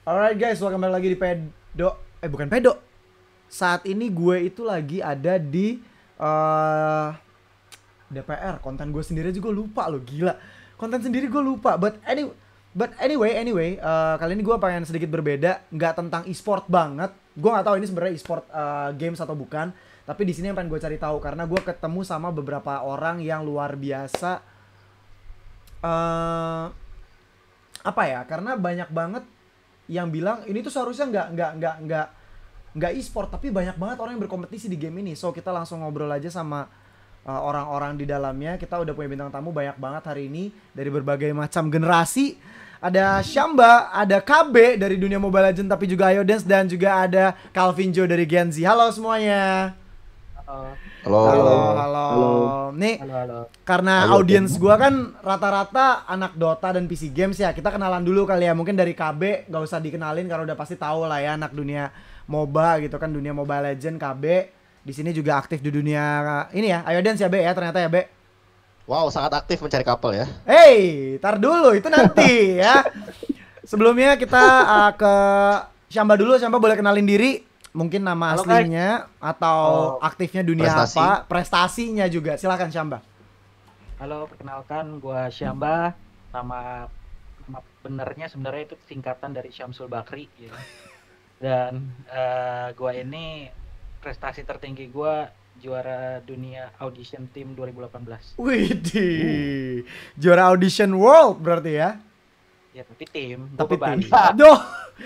Alright guys, welcome back lagi di Pedo. Bukan Pedo. Saat ini gue itu lagi ada di DPR. Konten gue sendiri juga lupa loh, gila. Konten sendiri gue lupa. But anyway, kali ini gue pengen sedikit berbeda, nggak tentang e-sport banget. Gue nggak tahu ini sebenarnya e-sport games atau bukan. Tapi di sini yang pengen gue cari tahu karena gue ketemu sama beberapa orang yang luar biasa. Apa ya? Karena banyak banget yang bilang ini tuh seharusnya nggak e-sport, tapi banyak banget orang yang berkompetisi di game ini. So kita langsung ngobrol aja sama orang-orang di dalamnya. Kita udah punya bintang tamu banyak banget hari ini dari berbagai macam generasi. Ada Shamba, ada KB dari dunia Mobile Legends tapi juga Iodance, dan juga ada Calvin Joe dari Gen Z. Halo semuanya. Halo. Halo. Halo. Nih, Halo. karena Halo, audiens gua kan rata-rata anak Dota dan PC games ya. Kita kenalan dulu kali ya. Mungkin dari KB gak usah dikenalin karena udah pasti tahu lah ya, anak dunia MOBA gitu kan, dunia Mobile Legend. KB di sini juga aktif di dunia ini ya, Iodance ya, Be ya, ternyata ya, Be. Wow, sangat aktif mencari couple ya. Hey, tar dulu itu nanti ya. Sebelumnya kita ke Shamba dulu. Shamba boleh kenalin diri, mungkin nama Halo, aslinya atau aktifnya dunia Prestasi. apa, prestasinya juga. Silakan Shamba. Halo, perkenalkan gua Syamba. Nama benernya sebenarnya itu singkatan dari Syamsul Bakri ya. Dan gua ini prestasi tertinggi gua juara dunia audition team 2018. Widih, juara audition world berarti ya. Ya, tapi tim, gua Tapi beban. tim, aduh,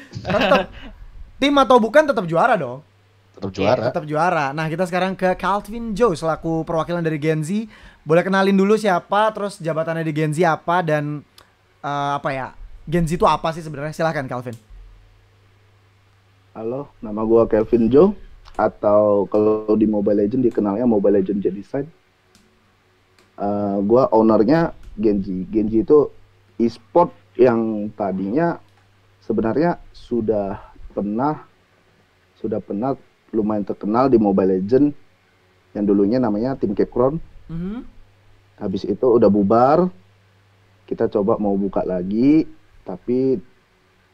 tetap tim atau bukan tetap juara dong. Tetap juara. Tetap juara. Nah, kita sekarang ke Calvin Joe selaku perwakilan dari Gen Z. Boleh kenalin dulu siapa, terus jabatannya di Gen Z apa, dan apa ya? Gen Z itu apa sih sebenarnya? Silahkan Calvin. Halo, nama gua Kelvin Joe, atau kalau di Mobile Legends dikenalnya Mobile Legends Genocide. Gua ownernya Genji. Genji itu e-sport yang tadinya sebenarnya sudah pernah lumayan terkenal di Mobile Legends, yang dulunya namanya Team Capcom. Habis itu udah bubar. Kita coba mau buka lagi, tapi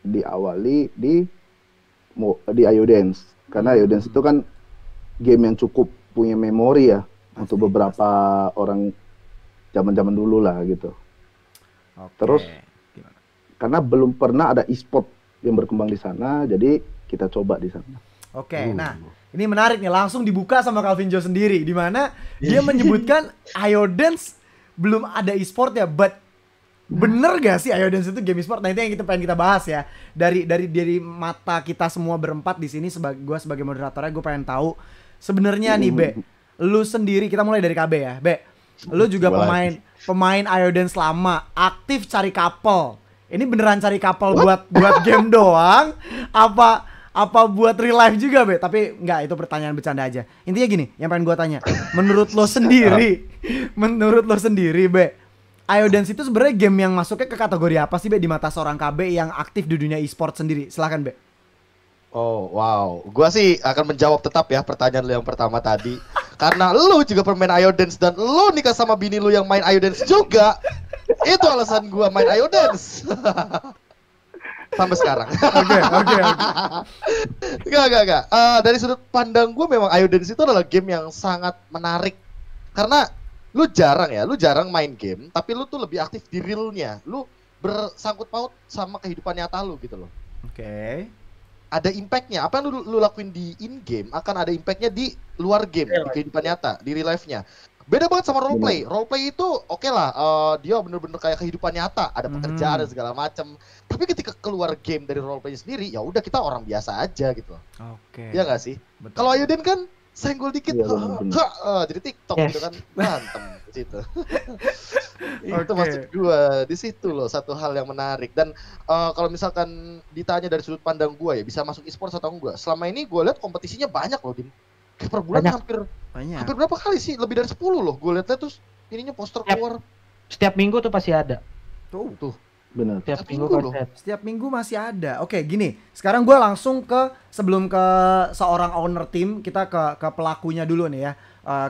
diawali di Iodance, karena Iodance itu kan game yang cukup punya memori ya untuk beberapa orang zaman-zaman dulu lah gitu. Oke. Terus Gimana? karena belum pernah ada e-sport yang berkembang di sana, jadi kita coba di sana. Oke, nah ini menarik nih, langsung dibuka sama Calvin Joe sendiri, di mana dia menyebutkan Iodance belum ada e-sport ya, but bener gak sih Iodance itu game e-sport? Nah itu yang kita pengen kita bahas ya, dari mata kita semua berempat di sini. Gue sebagai moderatornya, gue pengen tahu sebenarnya nih, Be, lu sendiri, kita mulai dari KB ya, Be, lu juga pemain Iodance lama, aktif cari couple. Ini beneran cari couple buat game doang? Apa buat real life juga, Be? Tapi enggak, itu pertanyaan bercanda aja. Intinya gini, yang pengen gua tanya, menurut lo sendiri, Be, Iodance itu sebenarnya game yang masuknya ke kategori apa sih, Be, di mata seorang KB yang aktif di dunia e-sport sendiri? Silakan, Be. Oh, wow. Gua sih akan menjawab tetap ya pertanyaan lu yang pertama tadi. Karena lu juga pemain Iodance dan lu nikah sama bini lu yang main Iodance juga. Itu alasan gua main Iodance. Sampai sekarang. Oke. Enggak. Dari sudut pandang gue memang Iodance itu adalah game yang sangat menarik. Karena lu jarang main game, tapi lu tuh lebih aktif di realnya. Lu bersangkut paut sama kehidupan nyata lu gitu loh. Oke. Ada impactnya. Apa yang lu lakuin di in game akan ada impactnya di luar game, di kehidupan nyata, di real life-nya. Beda banget sama roleplay. Roleplay itu oke lah, dia bener-bener kayak kehidupan nyata, ada pekerjaan dan segala macam. Tapi ketika keluar game dari roleplay sendiri, ya udah kita orang biasa aja gitu. Oke. Iya nggak sih? Betul. Kalau Ayuden kan senggol dikit, Iya, bener. jadi TikTok Yes. gitu kan, berantem di situ. Itu Oke. maksud gua di situ loh, satu hal yang menarik. Dan kalau misalkan ditanya dari sudut pandang gua ya, bisa masuk e-sport atau enggak? Selama ini gua lihat kompetisinya banyak loh, Dim. Kayak per bulan Banyak. hampir Banyak. berapa kali sih? Lebih dari 10 loh. Gue lihat terus ininya poster Yap. keluar. Setiap minggu tuh pasti ada. Tuh. Benar. Setiap Setiap minggu minggu loh. konser. Setiap minggu masih ada. Oke, gini. Sekarang gue langsung sebelum ke seorang owner tim, kita ke pelakunya dulu nih ya.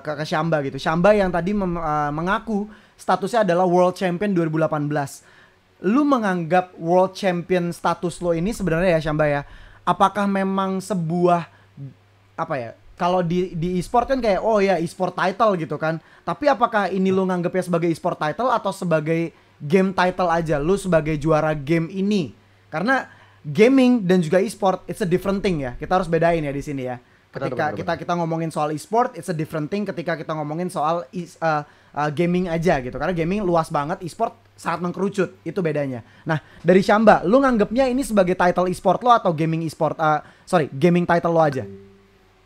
Ke Shamba gitu. Shamba yang tadi mengaku statusnya adalah World Champion 2018. lu menganggap world champion status lo ini sebenarnya ya Syamba ya, apakah memang sebuah apa ya? Kalau di e-sport kan kayak oh ya e-sport title gitu kan. Tapi apakah ini lu nganggapnya sebagai e-sport title atau sebagai game title aja? Lu sebagai juara game ini. Karena gaming dan juga e-sport it's a different thing ya. Kita harus bedain ya di sini ya. Ketika kita ngomongin soal e-sport it's a different thing ketika kita ngomongin soal gaming aja gitu. Karena gaming luas banget, e-sport sangat mengkerucut. Itu bedanya. Nah, dari Syamba, lu nganggapnya ini sebagai title e-sport lo atau gaming e-sport gaming title lo aja?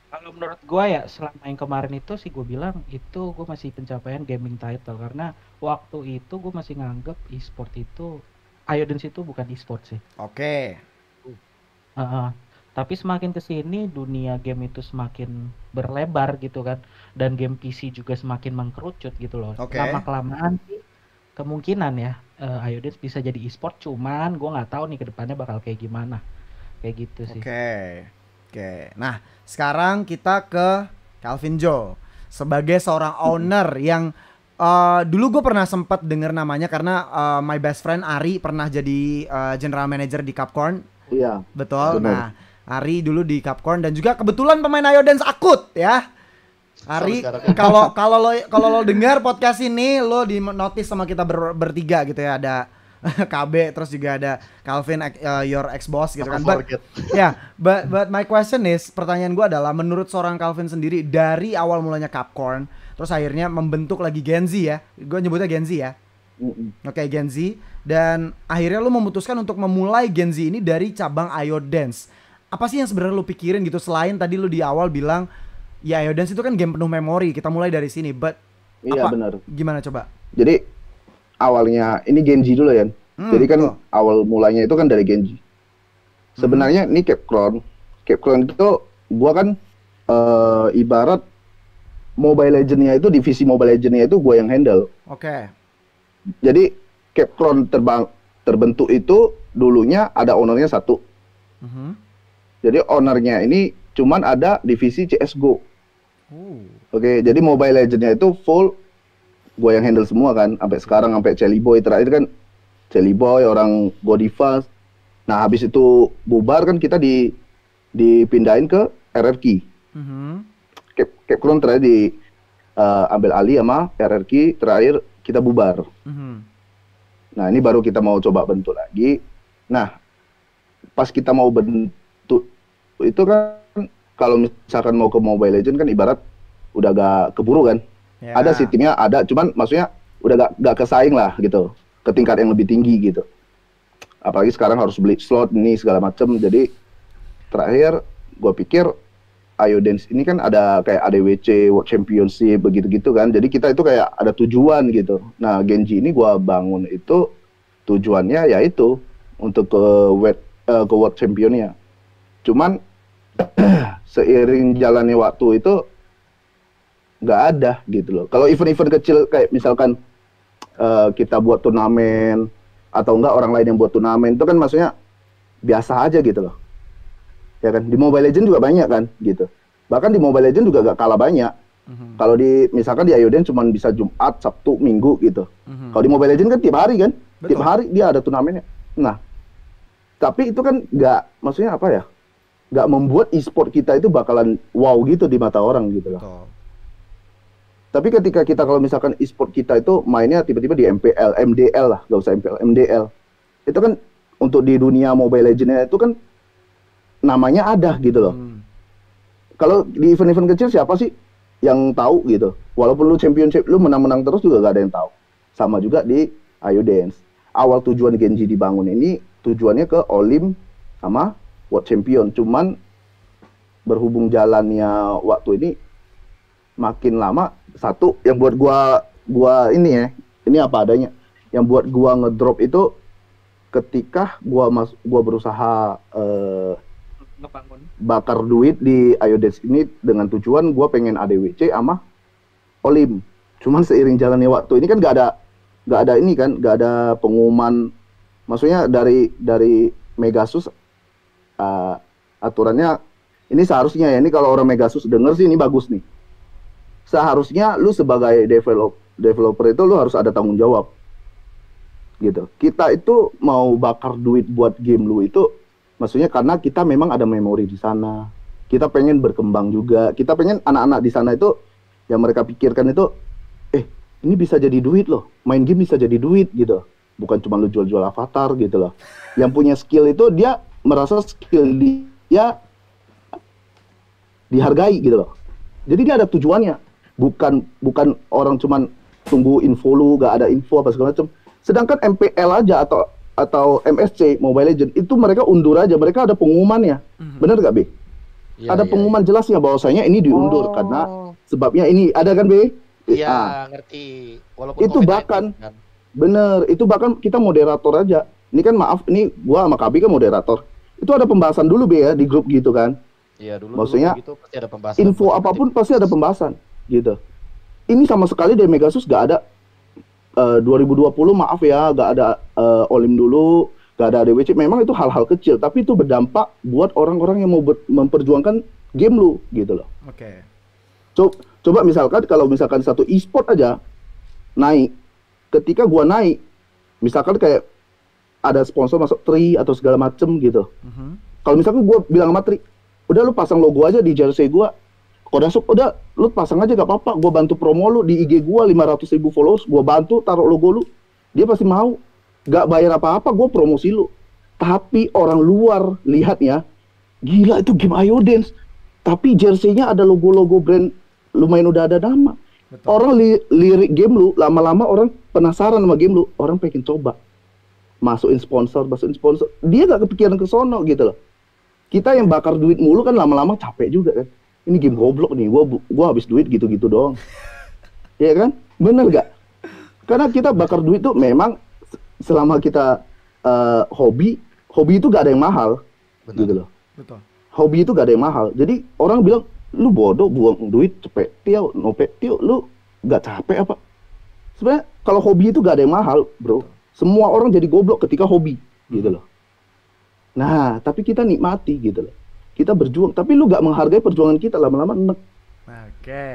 Kalau menurut gue ya selama yang kemarin itu sih gue bilang itu gue masih pencapaian gaming title karena waktu itu gue masih nganggep e-sport itu Iodance itu bukan e-sport sih. Oke. Tapi semakin kesini dunia game itu semakin berlebar gitu kan dan game PC juga semakin mengkerucut gitu loh. Lama kelamaan sih kemungkinan ya Iodance bisa jadi e-sport cuman gue nggak tahu nih kedepannya bakal kayak gimana kayak gitu sih. Oke, nah sekarang kita ke Calvin Joe sebagai seorang owner yang dulu gue pernah sempat dengar namanya karena my best friend Ari pernah jadi general manager di Capcorn. Iya. Betul. Bener. Nah Ari dulu di Capcorn dan juga kebetulan pemain Iodance akut ya. Ari kalau lo dengar podcast ini lo di notice sama kita bertiga gitu ya, ada KB terus juga ada Calvin your ex boss gitu kan. But my question is, pertanyaan gue adalah menurut seorang Calvin sendiri dari awal mulanya Capcorn terus akhirnya membentuk lagi Gen Z ya. Gue nyebutnya Gen Z ya. Oke, Gen Z, dan akhirnya lu memutuskan untuk memulai Gen Z ini dari cabang Iodance. Apa sih yang sebenarnya lu pikirin gitu selain tadi lu di awal bilang ya Iodance itu kan game penuh memori, kita mulai dari sini. But iya benar. Gimana coba? Jadi awalnya ini Genji dulu ya. Jadi kan awal mulanya itu kan dari Genji. Sebenarnya ini Capcom itu gua kan ibarat Mobile Legends-nya itu divisi Mobile Legends-nya itu gua yang handle. Oke. Jadi Capcom terbentuk itu dulunya ada ownernya satu. Jadi ownernya ini cuman ada divisi CS:GO. Oke, jadi Mobile Legends-nya itu full gue yang handle semua kan, sampai sekarang sampai Celi Boy terakhir kan Celi Boy orang Godiva. Nah habis itu bubar kan kita dipindahin ke RRQ. Capcom terakhir ambil alih sama RRQ, terakhir kita bubar. Nah ini baru kita mau coba bentuk lagi. Nah pas kita mau bentuk itu kan kalau misalkan mau ke Mobile Legends kan ibarat udah gak keburu kan. Ada sih timnya ada, cuman maksudnya udah gak kesaing lah gitu, ke tingkat yang lebih tinggi gitu. Apalagi sekarang harus beli slot ini segala macem. Jadi terakhir gue pikir Iodance ini kan ada kayak ADWC, World Championship begitu-gitu kan. Jadi kita itu kayak ada tujuan gitu. Nah Genji ini gue bangun itu tujuannya yaitu untuk ke World Championnya. Cuman seiring jalannya waktu itu nggak ada gitu loh. Kalau event-event kecil kayak misalkan kita buat turnamen atau enggak orang lain yang buat turnamen itu kan maksudnya biasa aja gitu loh. Ya kan di Mobile Legends juga banyak kan gitu. Bahkan di Mobile Legends juga gak kalah banyak. Kalau di misalkan di Iodance cuma bisa Jumat, Sabtu, Minggu gitu. Kalau di Mobile Legends kan tiap hari kan. Betul. Tiap hari dia ada turnamennya. Nah, tapi itu kan nggak maksudnya apa ya? Nggak membuat e-sport kita itu bakalan wow gitu di mata orang gitu loh. Betul. Tapi ketika kita kalau misalkan e-sport kita itu mainnya tiba-tiba di MPL, MDL lah, nggak usah MPL, MDL. Itu kan untuk di dunia Mobile Legends itu kan namanya ada gitu loh. Kalau di event-event kecil siapa sih yang tahu gitu? Walaupun lu championship, lu menang-menang terus juga gak ada yang tahu. Sama juga di Iodance. Awal tujuan Genji dibangun ini tujuannya ke Olim sama World Champion. Cuman berhubung jalannya waktu ini makin lama, satu yang buat gua ini ya, ini apa adanya. Yang buat gua ngedrop itu ketika gua berusaha bakar duit di Iodance ini dengan tujuan gue pengen ADWC sama Olim. Cuman seiring jalannya waktu ini kan gak ada ini kan, gak ada pengumuman. Maksudnya dari Megasus aturannya ini seharusnya ya, ini kalau orang Megasus denger sih ini bagus nih. Seharusnya lu sebagai developer itu lu harus ada tanggung jawab. gitu. Kita itu mau bakar duit buat game lu itu, maksudnya karena kita memang ada memori di sana. Kita pengen berkembang juga. Kita pengen anak-anak di sana itu yang mereka pikirkan itu, ini bisa jadi duit loh. Main game bisa jadi duit gitu. Bukan cuma lu jual-jual avatar gitu loh. Yang punya skill itu dia merasa skill dia dihargai gitu loh. Jadi dia ada tujuannya. Bukan orang cuman tunggu info lu, gak ada info apa segala macam. Sedangkan MPL aja atau MSC Mobile Legends itu mereka undur aja, mereka ada pengumumannya. Bener gak, B? Iya, Ada pengumuman jelasnya bahwasanya ini diundur karena sebabnya ini, ada kan, B? Iya, ngerti. Walaupun itu bahkan kan. bener, itu bahkan kita moderator aja. Ini kan maaf, ini gua sama Kabi kan moderator. Itu ada pembahasan dulu, B, ya, di grup gitu kan. Iya, dulu maksudnya gitu pasti ada pembahasan. Info apapun pasti ada pembahasan gitu. Ini sama sekali dari Megasus gak ada 2020 maaf ya, gak ada Olim dulu, gak ada ADWC. Memang itu hal-hal kecil, tapi itu berdampak buat orang-orang yang mau memperjuangkan game lu gitu loh. Oke. Coba misalkan kalau misalkan satu e-sport aja naik, ketika gua naik, misalkan kayak ada sponsor masuk Tri atau segala macem gitu. Kalau misalkan gua bilang sama Tri, udah lu pasang logo aja di jersey gua. Kodasuk, udah lu pasang aja gak apa-apa, gua bantu promo lu di IG gua 500.000 followers, gua bantu taruh logo lu. Dia pasti mau. Gak bayar apa-apa, gua promosi lu. Tapi orang luar lihatnya, gila itu game Iodance. Tapi jersey-nya ada logo-logo brand lumayan udah ada nama. Betul. Orang lirik game lu, lama-lama orang penasaran sama game lu, orang pengen coba. Masukin sponsor. Dia gak kepikiran ke sono gitu loh. Kita yang bakar duit mulu kan lama-lama capek juga kan. Ini game goblok nih, gua habis duit gitu-gitu doang. Iya kan? Bener gak? Karena kita bakar duit tuh memang selama kita hobi itu gak ada yang mahal. Bener. Gitu loh. Betul. Hobi itu gak ada yang mahal. Jadi orang bilang, lu bodoh buang duit cepet tiau, nopet tiau, lu gak capek apa? Sebenarnya kalau hobi itu gak ada yang mahal, bro. Semua orang jadi goblok ketika hobi, gitu loh. Nah, tapi kita nikmati gitu loh. Kita berjuang, tapi lu gak menghargai perjuangan kita, lama-lama enek. Oke.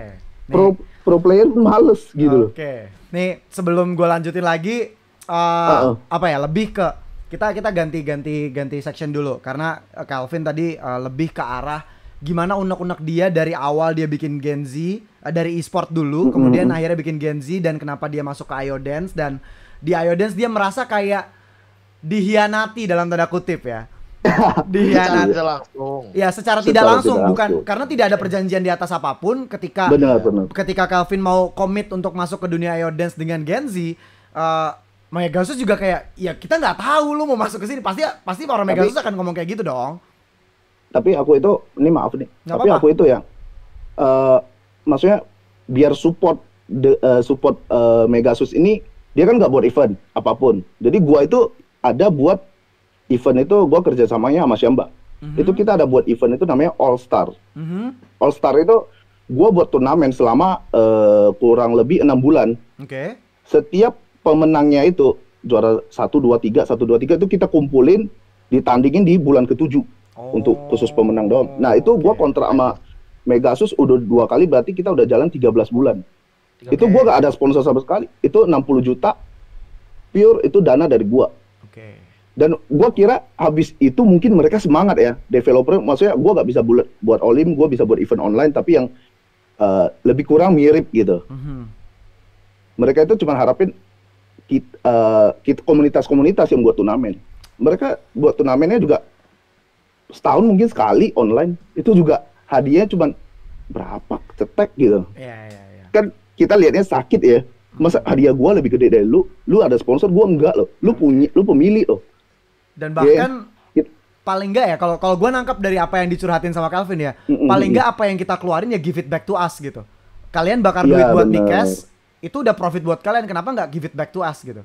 Pro player males gitu loh. Oke. Nih, sebelum gue lanjutin lagi, apa ya, lebih ke kita ganti section dulu karena Calvin tadi lebih ke arah gimana unek-unek dia dari awal dia bikin Gen Z dari e-sport dulu, kemudian akhirnya bikin Gen Z dan kenapa dia masuk ke Iodance, dan di Iodance dia merasa kayak dihianati dalam tanda kutip ya. Dihianati langsung. Ya, secara tidak langsung, bukan karena tidak ada perjanjian di atas apapun ketika ketika Calvin mau komit untuk masuk ke dunia Iodance dengan Gen Z, Megasus juga kayak ya kita nggak tahu lu mau masuk ke sini, pasti orang Megasus akan ngomong kayak gitu dong. Tapi aku itu, ini maaf nih, tapi aku itu yang maksudnya biar support Megasus ini, dia kan nggak buat event apapun. Jadi gua itu ada buat event itu, gua kerjasamanya sama Syamba. Itu kita ada buat event itu namanya All Star. All Star itu gua buat turnamen selama kurang lebih 6 bulan. Oke. Setiap pemenangnya itu juara 1, 2, 3 itu kita kumpulin, ditandingin di bulan ke-7. Untuk khusus pemenang doang. Nah, itu gua kontrak sama Megasus udah 2 kali, berarti kita udah jalan 13 bulan. Itu gua gak ada sponsor sama sekali. Itu 60 juta pure, itu dana dari gua. Dan gua kira habis itu mungkin mereka semangat ya, developer. Maksudnya gua gak bisa buat Olim, gua bisa buat event online, tapi yang lebih kurang mirip gitu. Mereka itu cuma harapin kita komunitas-komunitas yang buat turnamen. Mereka buat turnamennya juga setahun mungkin sekali online. Itu juga hadiahnya cuma berapa cetek gitu. Iya. Kan kita lihatnya sakit ya. Masa hadiah gua lebih gede dari lu ada sponsor, gua enggak loh. Lu pemilik loh. Dan bahkan paling enggak ya, kalau gua nangkap dari apa yang dicurhatin sama Calvin ya, paling enggak apa yang kita keluarin ya give it back to us gitu. Kalian bakar duit buat Mikes, itu udah profit buat kalian, kenapa nggak give it back to us gitu.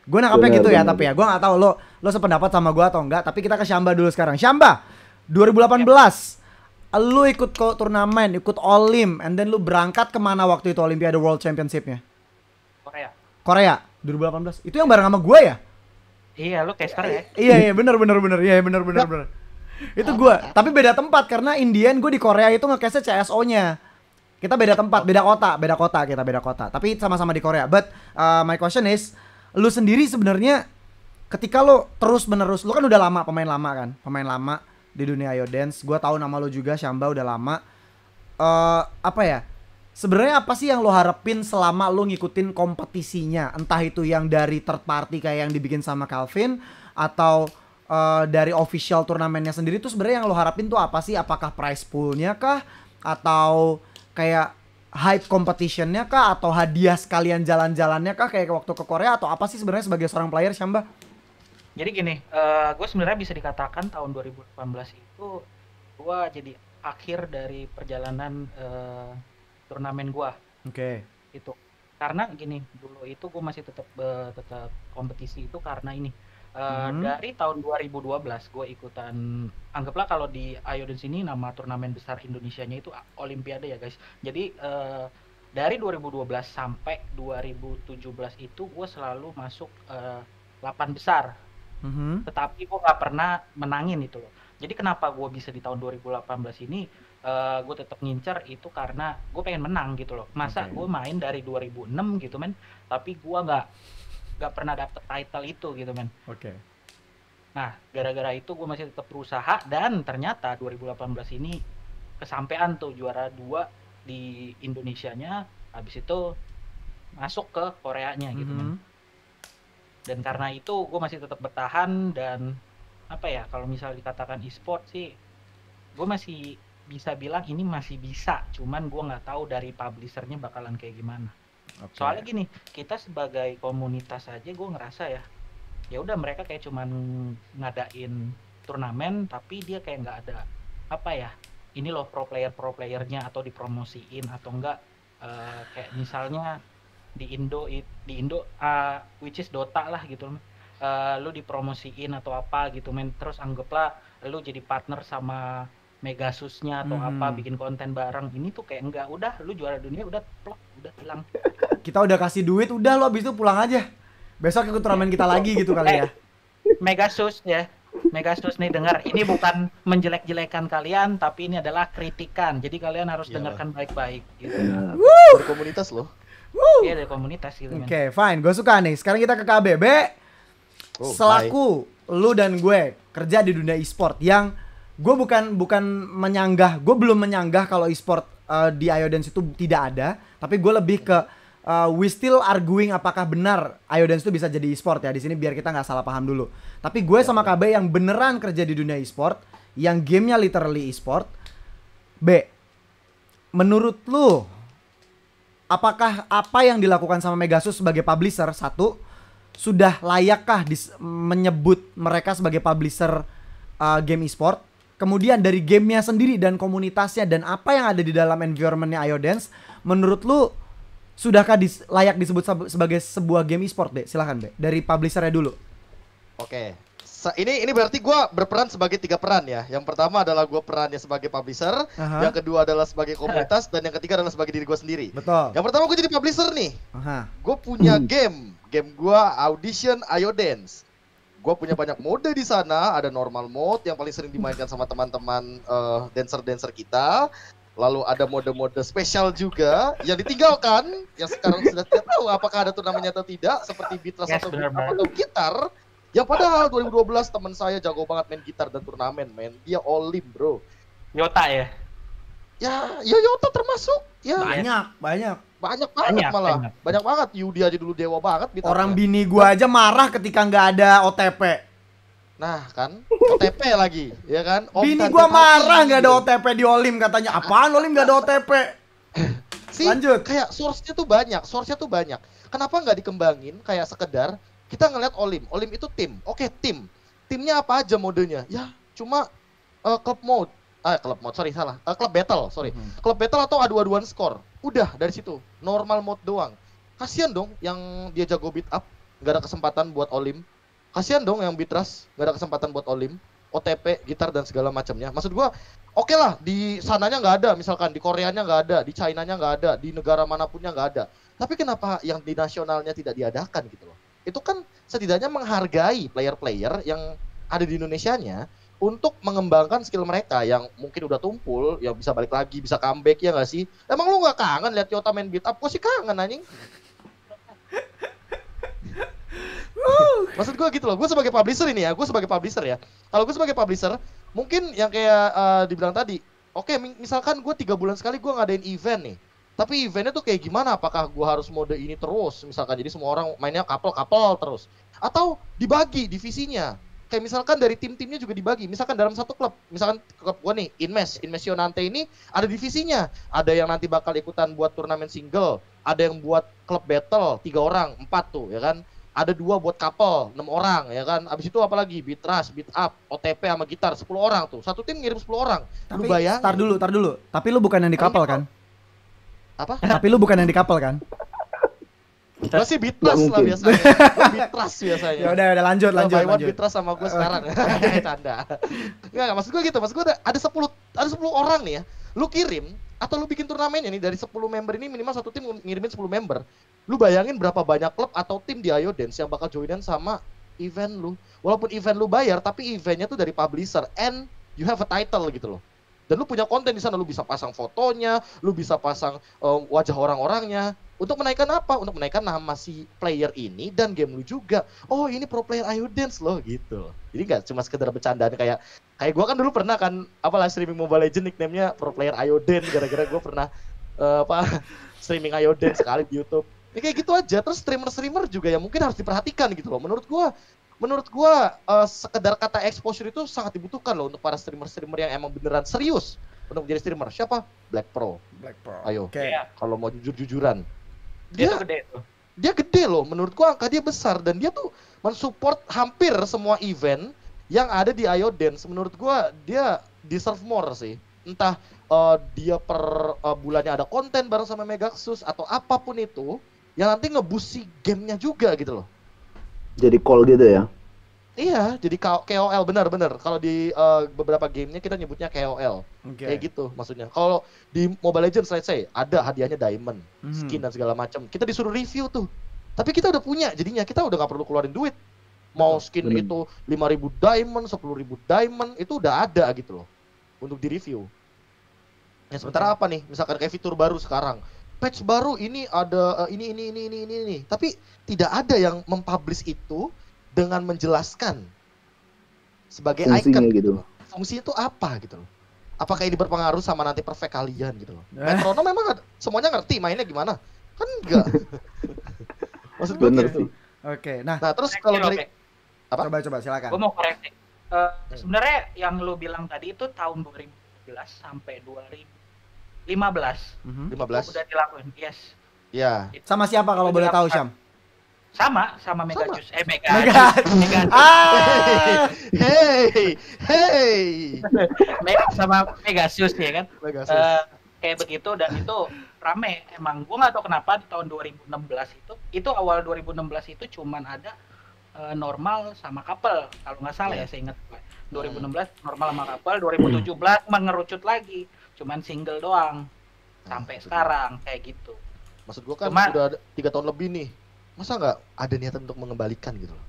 Gue nangkapnya gitu ya, tapi ya gue nggak tahu lo sependapat sama gue atau enggak. Tapi kita ke Syamba dulu sekarang. Syamba, 2018 lu ikut turnamen, ikut Olim, and then lu berangkat kemana waktu itu Olimpiade World Championship-nya? Korea 2018. Itu yang bareng sama gue ya? Iya, lu caster ya? Iya, bener. Itu gue, tapi beda tempat karena Indian gue di Korea itu nge-case CSO-nya. Kita beda tempat, beda kota kita. Tapi sama-sama di Korea. But my question is, lu sendiri sebenarnya ketika lo terus menerus, lo kan udah lama pemain lama di dunia Ayo Dance. Gua tahu nama lo juga, Syamba, udah lama. Apa ya? Sebenarnya apa sih yang lo harapin selama lo ngikutin kompetisinya? Entah itu yang dari third party kayak yang dibikin sama Calvin, atau dari official turnamennya sendiri tuh sebenarnya yang lo harapin tuh apa sih? Apakah prize poolnya kah? Atau kayak hype competitionnya kah? Atau hadiah sekalian jalan-jalannya kah? Kayak waktu ke Korea? Atau apa sih sebenarnya sebagai seorang player, Syamba? Jadi gini, gue sebenarnya bisa dikatakan tahun 2018 itu gue jadi akhir dari perjalanan turnamen gue. Oke. Itu karena gini, dulu itu gue masih tetap kompetisi itu karena ini dari tahun 2012 gue ikutan, anggaplah kalau di Ayo Dance ini nama turnamen besar Indonesianya itu Olimpiade ya guys. Jadi dari 2012 sampai 2017 itu gue selalu masuk 8 besar. Tetapi gue nggak pernah menangin itu loh. Jadi kenapa gue bisa di tahun 2018 ini gue tetap ngincer itu karena gue pengen menang gitu loh. Masa gue main dari 2006 gitu men, tapi gue nggak pernah dapet title itu gitu men. Nah gara-gara itu gue masih tetap berusaha, dan ternyata 2018 ini kesampean tuh juara 2 di Indonesianya, habis itu masuk ke Koreanya gitu men. Dan karena itu gue masih tetap bertahan. Dan apa ya, kalau misalnya dikatakan e-sport sih, gue masih bisa bilang ini masih bisa, cuman gue nggak tahu dari publishernya bakalan kayak gimana. Soalnya gini, kita sebagai komunitas aja gue ngerasa ya udah mereka kayak cuman ngadain turnamen, tapi dia kayak nggak ada apa ya, ini loh pro playernya atau dipromosiin atau enggak. Kayak misalnya di Indo which is Dota lah gitu, lu dipromosiin atau apa gitu men, terus anggaplah lu jadi partner sama Megasusnya atau apa, bikin konten bareng. Ini tuh kayak enggak, udah lu juara dunia udah plok, udah hilang. Kita udah kasih duit, udah lo abis itu pulang aja, besok ikut turnamen kita lagi gitu kali ya. Megasus nih dengar, ini bukan menjelek-jelekan kalian, tapi ini adalah kritikan, jadi kalian harus dengarkan baik-baik gitu. Dari komunitas loh. Iya dari komunitas gitu. Oke, fine, gue suka nih. Sekarang kita ke KBB. Selaku lu dan gue kerja di dunia e-sport, yang gue bukan menyanggah, gue belum menyanggah kalau e-sport di Ayo Dance itu tidak ada, tapi gue lebih ke we still arguing apakah benar Ayo Dance itu bisa jadi e-sport ya di sini, biar kita nggak salah paham dulu. Tapi gue sama KB yang beneran kerja di dunia e-sport, yang gamenya literally e-sport. B, menurut lu apakah apa yang dilakukan sama Megasus sebagai publisher, satu, sudah layakkah menyebut mereka sebagai publisher game e-sport? Kemudian dari gamenya sendiri dan komunitasnya dan apa yang ada di dalam environmentnya Ayo Dance, menurut lu sudahkah layak disebut sebagai sebuah game e-sport, deh? Silahkan, deh, dari publishernya dulu. Oke, ini berarti gue berperan sebagai 3 peran ya. Yang pertama adalah gue perannya sebagai publisher, yang kedua adalah sebagai komunitas, dan yang ketiga adalah sebagai diri gue sendiri. Betul. Yang pertama gue jadi publisher nih. Gue punya game gue Audition Ayo Dance. Gue punya banyak mode di sana. Ada normal mode yang paling sering dimainkan sama teman-teman dancer kita. Lalu ada mode-mode spesial juga yang ditinggalkan, yang sekarang sudah tidak tahu apakah ada turnamennya atau tidak, seperti Beatles atau gitar. Yang padahal 2012 teman saya jago banget main gitar dan turnamen, men. Dia Olim, bro. Yota ya? Ya Yota termasuk. Ya. Banyak malah. Banyak banget. Yudi aja dulu dewa banget. Orang bini gua aja marah ketika nggak ada OTP. Nah kan, OTP lagi, ya kan? Bini gua marah nggak ada OTP di Olim, katanya. Apaan Olim nggak ada OTP? Lanjut. Kayak source-nya tuh banyak. Kenapa nggak dikembangin kayak sekedar kita ngeliat Olim itu tim. Oke, timnya apa aja modenya? Ya cuma club battle, club battle atau adu-aduan skor. Udah dari situ, normal mode doang. Kasian dong yang dia jago beat up, nggak ada kesempatan buat Olim. Kasian dong yang beat rush, nggak ada kesempatan buat Olim. OTP, gitar dan segala macamnya. Maksud gua, oke lah di sananya nggak ada, misalkan di Koreanya nggak ada, di China-nya nggak ada, di negara manapunnya nggak ada. Tapi kenapa yang di nasionalnya tidak diadakan gitu loh? Itu kan setidaknya menghargai player-player yang ada di Indonesianya untuk mengembangkan skill mereka yang mungkin udah tumpul, yang bisa balik lagi, bisa comeback, ya nggak sih? Emang lu nggak kangen lihat Yota main beat up? Gue sih kangen anjing. Maksud gue gitu loh, gue sebagai publisher ini ya, gue sebagai publisher ya. Kalau gue sebagai publisher, mungkin yang kayak dibilang tadi, oke, misalkan gue 3 bulan sekali gue ngadain event nih. Tapi eventnya tuh kayak gimana? Apakah gue harus mode ini terus? Misalkan jadi semua orang mainnya couple terus. Atau dibagi divisinya. Kayak misalkan dari tim-timnya juga dibagi. Misalkan dalam satu klub. Misalkan klub gue nih, Inmesionante ini ada divisinya. Ada yang nanti bakal ikutan buat turnamen single. Ada yang buat klub battle, 3 orang, 4 tuh ya kan. Ada 2 buat couple, 6 orang ya kan. Abis itu apalagi beat rush, beat up, OTP sama gitar 10 orang tuh. Satu tim ngirim 10 orang. Tapi Lu bayangin. tar dulu. Tapi lu bukan yang di couple kan? Apa? Tapi lu bukan yang di couple kan? Gue sih beat rush lah mungkin. biasanya. Gue beat rush biasanya. Ya udah lanjut. Buy one beat rush sama gue sekarang. Canda. Enggak, maksud gue gitu. Maksud gue ada 10 orang nih ya. Lu kirim atau lu bikin turnamennya nih dari 10 member ini minimal satu tim ngirimin 10 member. Lu bayangin berapa banyak klub atau tim di Ayo Dance yang bakal joinan sama event lu. Walaupun event lu bayar, tapi eventnya tuh dari publisher and you have a title gitu loh. Dan lu punya konten di sana, lu bisa pasang fotonya, lu bisa pasang wajah orang-orangnya. Untuk menaikkan apa? Untuk menaikkan nama si player ini dan game lu juga. Oh, ini pro player Ayo Dance loh gitu. Jadi nggak cuma sekedar bercandaan kayak gua kan dulu pernah kan live streaming Mobile Legends nickname-nya pro player Ayo Dance gara-gara gua pernah streaming Ayo Dance sekali di YouTube. Ya kayak gitu aja. Terus streamer-streamer juga yang mungkin harus diperhatikan gitu loh. Menurut gua sekedar kata exposure itu sangat dibutuhkan loh untuk para streamer-streamer yang emang beneran serius untuk menjadi streamer. Siapa? Black Pro. Ayo. Oke. Kalau mau jujur-jujuran. Dia tuh gede tuh. Dia gede loh. Menurut gua angka dia besar dan dia tuh mensupport hampir semua event yang ada di Ayo Dance. Menurut gua dia deserve more sih. Entah dia per bulannya ada konten bareng sama Megaxus atau apapun itu yang nanti nge-boost si gamenya juga gitu loh. Jadi call gitu ya. Iya, jadi KOL benar-benar. Kalau di beberapa gamenya kita nyebutnya KOL. Kayak gitu maksudnya. Kalau di Mobile Legends let's say ada hadiahnya diamond, skin dan segala macam. Kita disuruh review tuh. Tapi kita udah punya, jadinya kita udah nggak perlu keluarin duit. Mau skin itu 5.000 diamond, 10.000 diamond, itu udah ada gitu loh untuk di review. Ya sementara apa nih? Misalkan kayak fitur baru sekarang. Patch baru ini ada ini. Tapi tidak ada yang mempublish itu dengan menjelaskan sebagai Fungsinya icon gitu. Fungsinya itu apa gitu loh. Apakah ini berpengaruh sama nanti perfect kalian gitu loh. Metronom memang semuanya ngerti mainnya gimana? Kan enggak. Maksud gue Bener gitu. sih. Oke. Nah, Terus kalau dari apa? coba silakan. Gue mau koreksi. Sebenarnya yang lu bilang tadi itu tahun 2015 sampai 2015. 15. Udah dilakuin. Yes. Ya. Sama siapa kalau boleh tahu, Syam? Sama Megajus. Hey. Sama Megasus ya kan. Megasus. Kayak begitu dan itu rame emang. Gue nggak tahu kenapa di tahun 2016 itu awal 2016 itu cuman ada normal sama couple kalau nggak salah ya saya ingat. 2016 normal sama couple, 2017 mengerucut lagi cuman single doang sampai sekarang kayak gitu. Maksud gua kan udah 3 tahun lebih nih. Masa nggak ada niatan untuk mengembalikan gitu loh?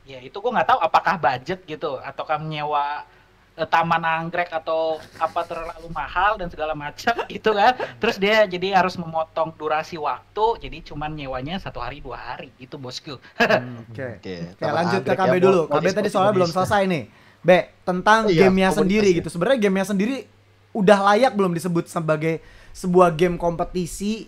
Ya itu gue nggak tahu apakah budget gitu ataukah menyewa taman anggrek atau apa terlalu mahal dan segala macam gitu kan. Terus dia jadi harus memotong durasi waktu jadi cuman nyewanya 1 hari 2 hari gitu bosku. Oke. Lanjut ke KB dulu. KB tadi soalnya belum selesai nih. B, tentang gamenya sendiri gitu. Sebenarnya gamenya sendiri udah layak belum disebut sebagai sebuah game kompetisi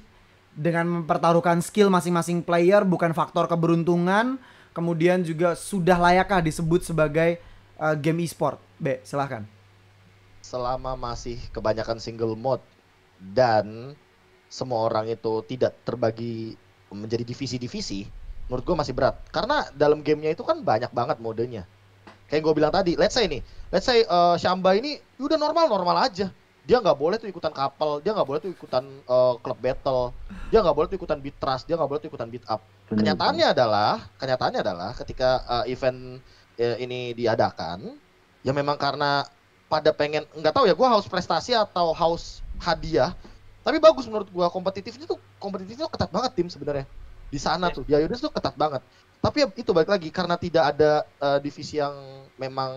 dengan mempertaruhkan skill masing-masing player, bukan faktor keberuntungan. Kemudian juga sudah layakkah disebut sebagai game e-sport? B, silahkan. Selama masih kebanyakan single mode dan semua orang itu tidak terbagi menjadi divisi-divisi, menurut gue masih berat. Karena dalam gamenya itu kan banyak banget modenya. Kayak gue bilang tadi, let's say Shamba ini udah normal aja. Dia nggak boleh tuh ikutan couple, dia nggak boleh tuh ikutan club battle, dia nggak boleh tuh ikutan beat trust, dia nggak boleh tuh ikutan beat up. Kenyataannya adalah ketika event ini diadakan, ya memang karena pada pengen, nggak tahu ya, gue haus prestasi atau haus hadiah, tapi bagus menurut gue kompetitifnya ketat banget tim sebenarnya di sana tuh, di Ayo Dance tuh ketat banget. Tapi ya itu balik lagi karena tidak ada divisi yang memang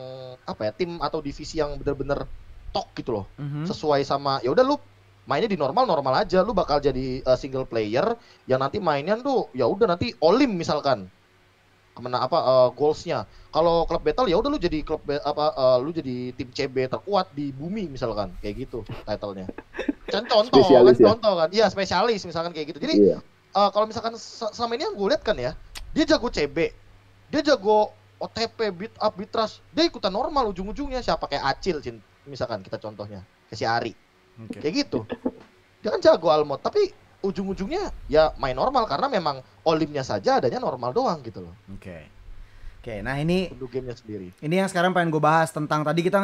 tim atau divisi yang benar-benar tok gitu loh, sesuai sama ya udah lu mainnya di normal aja, lu bakal jadi single player yang nanti mainnya tuh ya udah nanti olim misalkan goalsnya. Kalau klub battle ya udah lu jadi lu jadi tim CB terkuat di bumi misalkan kayak gitu titlenya. Contoh kan. Iya, spesialis misalkan kayak gitu. Jadi kalau misalkan selama ini yang gue lihat kan ya, dia jago CB, dia jago OTP, beat up, beat rush, dia ikutan normal ujung-ujungnya siapa kayak Acil misalkan kita contohnya, kayak si Ari. Kayak gitu. Dia kan jago Almod, tapi ujung-ujungnya ya main normal karena memang olimnya saja adanya normal doang gitu loh. Oke, nah ini untuk gamenya sendiri. Ini yang sekarang pengen gue bahas tentang tadi kita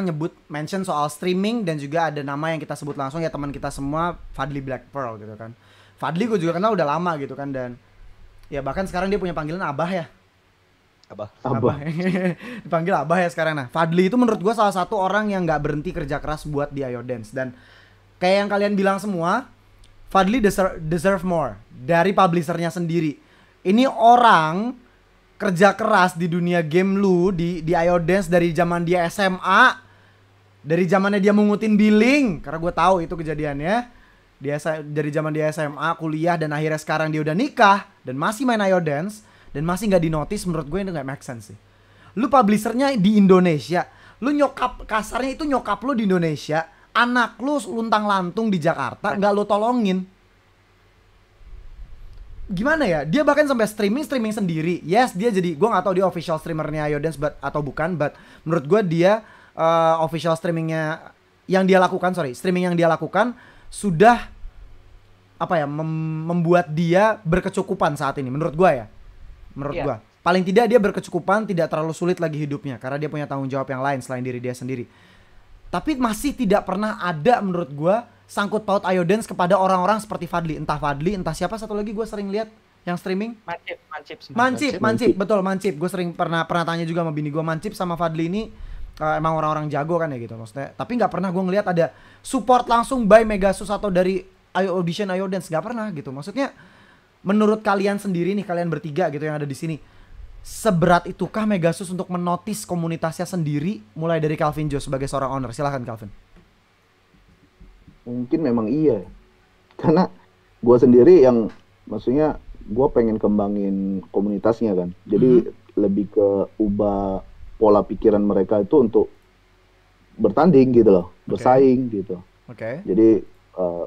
mention soal streaming dan juga ada nama yang kita sebut langsung ya teman kita semua, Fadli Black Pearl gitu kan. Fadli gue juga kenal udah lama gitu kan dan ya bahkan sekarang dia punya panggilan Abah ya. Abah. Dipanggil Abah ya sekarang. Nah, Fadli itu menurut gue salah satu orang yang nggak berhenti kerja keras buat di Ayo Dance dan kayak yang kalian bilang semua, Fadli deserve more dari publishernya sendiri. Ini orang kerja keras di dunia game lu di Ayo Dance dari zaman dia SMA, dari zamannya dia mengutin billing karena gue tahu itu kejadiannya. Dari zaman dia SMA, kuliah dan akhirnya sekarang dia udah nikah dan masih main Ayo Dance dan masih nggak dinotis. Menurut gue itu nggak make sense sih. Lu publishernya di Indonesia, lu nyokap kasarnya itu nyokap lu di Indonesia, anak lu luntang lantung di Jakarta nggak lu tolongin. Gimana ya, dia bahkan sampai streaming sendiri. Yes, dia jadi, gue nggak tahu dia official streamernya Ayo Dance atau bukan, but menurut gue dia official streamingnya yang dia lakukan, streaming yang dia lakukan sudah apa ya, membuat dia berkecukupan saat ini menurut gue ya. Gue paling tidak dia berkecukupan, tidak terlalu sulit lagi hidupnya karena dia punya tanggung jawab yang lain selain diri dia sendiri. Tapi masih tidak pernah ada menurut gue sangkut paut Ayo Dance kepada orang-orang seperti Fadli, entah siapa satu lagi gue sering lihat yang streaming. Mancip, betul Mancip. Gue sering pernah tanya juga sama bini gue, Mancip sama Fadli ini emang orang-orang jago kan ya gitu maksudnya. Tapi nggak pernah gue ngelihat ada support langsung by Megasus atau dari Ayo Audition, Ayo Dance, nggak pernah gitu. Maksudnya menurut kalian sendiri nih, kalian bertiga gitu yang ada di sini, seberat itukah Megasus untuk menotis komunitasnya sendiri, mulai dari Calvin Joe sebagai seorang owner? Silahkan Calvin. Mungkin memang iya, karena gue sendiri yang maksudnya gue pengen kembangin komunitasnya kan, jadi lebih ke ubah pola pikiran mereka itu untuk bertanding gitu loh, bersaing gitu. Jadi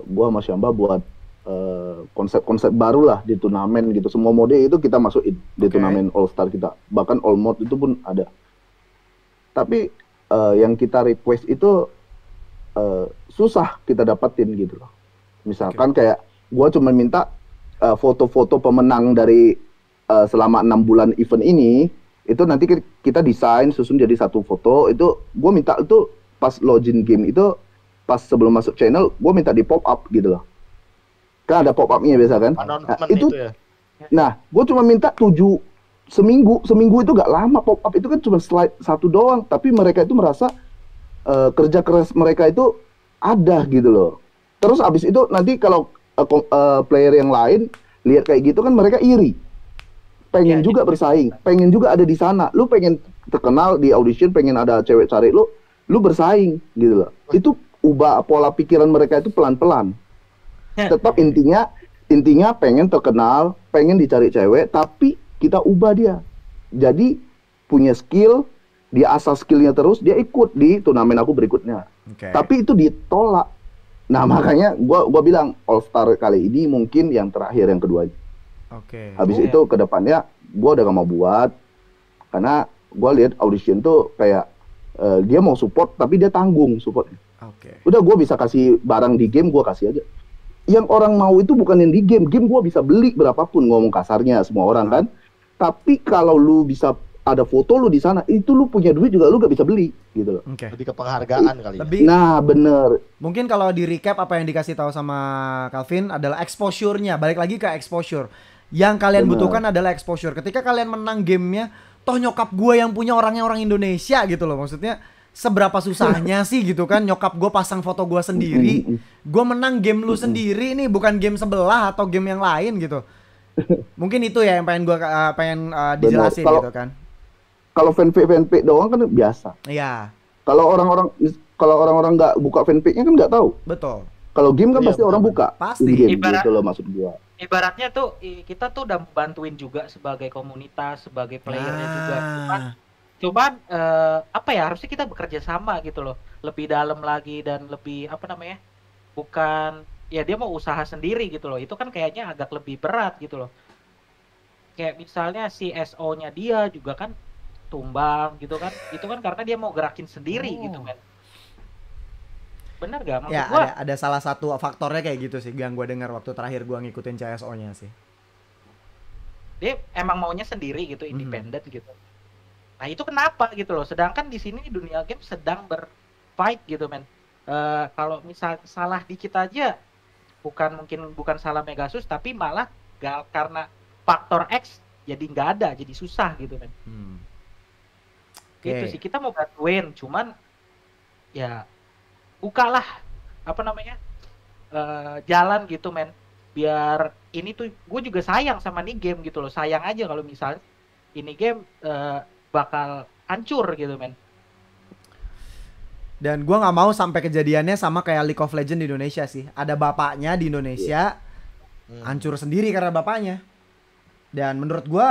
gue sama Syamba buat konsep-konsep baru lah di turnamen gitu, semua mode itu kita masukin di turnamen All Star kita, bahkan All Mode itu pun ada. Tapi yang kita request itu susah kita dapatin gitu loh. Misalkan kayak gue cuma minta foto-foto pemenang dari selama 6 bulan event ini, itu nanti kita desain susun jadi satu foto. Itu gue minta itu pas login game itu, pas sebelum masuk channel gue minta di pop up gitu loh. Kan ada pop upnya biasa kan. Nah gue cuma minta 7 seminggu itu gak lama, pop up itu kan cuma slide satu doang, tapi mereka itu merasa kerja keras mereka itu ada gitu loh. Terus abis itu nanti kalau player yang lain lihat kayak gitu kan mereka iri, pengen juga bersaing, pengen juga ada di sana. Lu pengen terkenal di audition, pengen ada cewek cari lu bersaing gitu loh. Itu ubah pola pikiran mereka itu pelan-pelan. Tetap intinya pengen terkenal, pengen dicari cewek, tapi kita ubah dia jadi punya skill. Dia asal skillnya terus, dia ikut di turnamen aku berikutnya. Tapi itu ditolak. Nah makanya gua bilang All Star kali ini mungkin yang terakhir, yang kedua. Habis itu ke depannya gua udah gak mau buat, karena gua lihat audition tuh kayak dia mau support tapi dia tanggung supportnya. Udah gua bisa kasih barang di game, gua kasih aja. Yang orang mau itu bukan yang di game gua bisa beli berapapun, ngomong kasarnya semua orang kan. Tapi kalau lu bisa ada foto lu di sana, itu lu punya duit juga lu gak bisa beli gitu loh. Lebih ke penghargaan kali ya. Nah bener. Mungkin kalau di recap apa yang dikasih tahu sama Calvin adalah exposure-nya. Balik lagi ke exposure. Yang kalian butuhkan adalah exposure. Ketika kalian menang gamenya, toh nyokap gue yang punya orangnya orang Indonesia gitu loh. Maksudnya seberapa susahnya sih gitu kan, nyokap gue pasang foto gue sendiri, gue menang game lu sendiri nih, bukan game sebelah atau game yang lain gitu. Mungkin itu ya yang pengen gue dijelasin gitu kan. Kalau fanpage doang kan biasa. Iya. Kalau orang-orang nggak buka fanpage-nya kan nggak tahu. Betul. Kalau game kan pasti orang buka. Pasti. Game gitu loh maksud gua. ibaratnya tuh kita tuh udah bantuin juga sebagai komunitas, sebagai playernya juga. Cuman apa ya, harusnya kita bekerja sama gitu loh, lebih dalam lagi dan lebih apa namanya, bukan ya dia mau usaha sendiri gitu loh, itu kan kayaknya agak lebih berat gitu loh. Kayak misalnya CSO-nya dia juga kan tumbang gitu kan, itu kan karena dia mau gerakin sendiri gitu men. Bener gak? Maksud Ya gua ada salah satu faktornya kayak gitu sih yang gue dengar waktu terakhir gue ngikutin CSO-nya sih. dia emang maunya sendiri gitu, independen gitu. Nah itu kenapa gitu loh, sedangkan di sini dunia game sedang berfight gitu men. Kalau misal salah dikit aja, bukan salah Megasus, tapi malah karena faktor X jadi nggak ada, jadi susah gitu men. Gitu sih, kita mau bantuin, cuman ya bukalah apa namanya jalan gitu men, biar ini tuh gue juga sayang sama nih game gitu loh, sayang aja kalau misalnya ini game bakal hancur gitu men. Dan gue nggak mau sampai kejadiannya sama kayak League of Legends di Indonesia sih, ada bapaknya di Indonesia hancur sendiri karena bapaknya. Dan menurut gue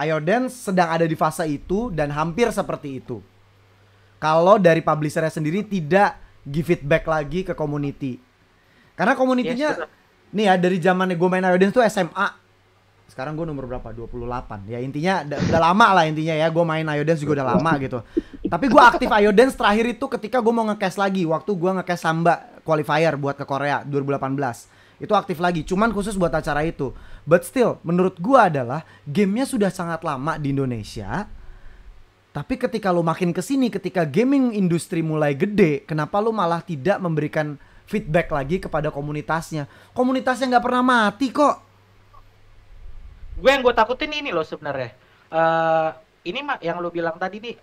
Iodance sedang ada di fase itu dan hampir seperti itu kalau dari publishernya sendiri tidak give feedback lagi ke community. Karena community-nya nih ya, dari zamannya gue main Iodance tuh SMA. Sekarang gue nomor berapa? 28. Ya intinya udah lama lah intinya ya. Gue main Iodance juga udah lama gitu. Tapi gue aktif Iodance terakhir itu ketika gue mau nge-cast lagi. Waktu gue nge-cast Samba qualifier buat ke Korea 2018. Itu aktif lagi, cuman khusus buat acara itu. But still, menurut gue adalah gamenya sudah sangat lama di Indonesia. Tapi ketika lu makin kesini, ketika gaming industri mulai gede, kenapa lu malah tidak memberikan feedback lagi kepada komunitasnya? Komunitasnya nggak pernah mati kok. Yang gue takutin ini loh sebenarnya. Ini yang lu bilang tadi nih,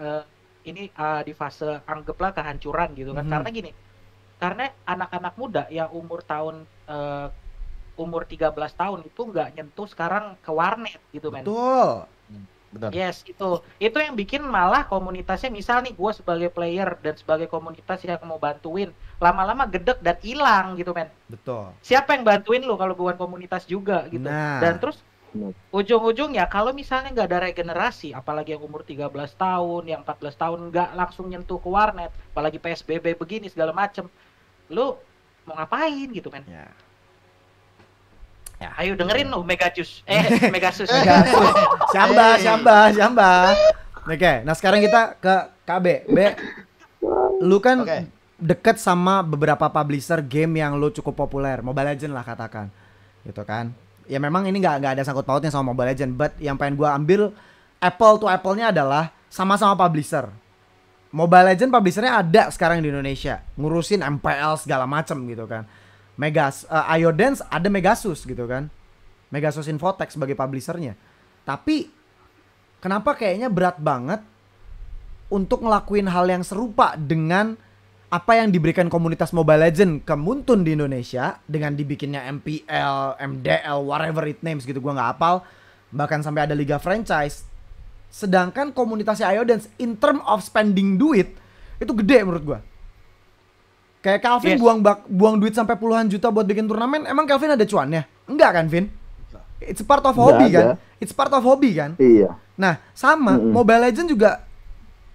ini di fase anggaplah kehancuran gitu kan. Karena gini, karena anak-anak muda yang umur 13 tahun itu nggak nyentuh sekarang ke warnet gitu men. Betul. Benar. Yes, itu yang bikin malah komunitasnya, misal nih gue sebagai player dan sebagai komunitas yang mau bantuin, lama-lama gedek dan hilang gitu men. Betul. Siapa yang bantuin lu kalau bukan komunitas juga gitu. Dan terus ujung-ujungnya kalau misalnya nggak ada regenerasi, apalagi yang umur 13 tahun, yang 14 tahun nggak langsung nyentuh ke warnet, apalagi PSBB begini segala macem, lu mau ngapain gitu men. Ya. Ayo dengerin lo Megasus. Megasus. Syamba. Oke, nah sekarang kita ke KB. Lu kan deket sama beberapa publisher game yang lu cukup populer, Mobile Legends lah katakan. Gitu kan. Ya memang ini nggak ada sangkut pautnya sama Mobile Legends, but yang pengen gua ambil apple to apple-nya adalah sama-sama publisher. Mobile Legends publishernya ada sekarang di Indonesia, ngurusin MPL segala macem gitu kan. Iodance ada Megasus gitu kan, Megasus Infotech sebagai publishernya. Tapi kenapa kayaknya berat banget untuk ngelakuin hal yang serupa dengan apa yang diberikan komunitas Mobile Legends ke Muntun di Indonesia, dengan dibikinnya MPL, MDL, whatever it names gitu, gua nggak hafal, bahkan sampai ada liga franchise. Sedangkan komunitasnya Iodance in term of spending duit itu gede menurut gua. Kayak Calvin buang duit sampai puluhan juta buat bikin turnamen, emang Calvin ada cuannya? Enggak kan, Vin? It's part of hobby kan? It's part of hobby kan? Iya. Nah, sama Mobile Legends juga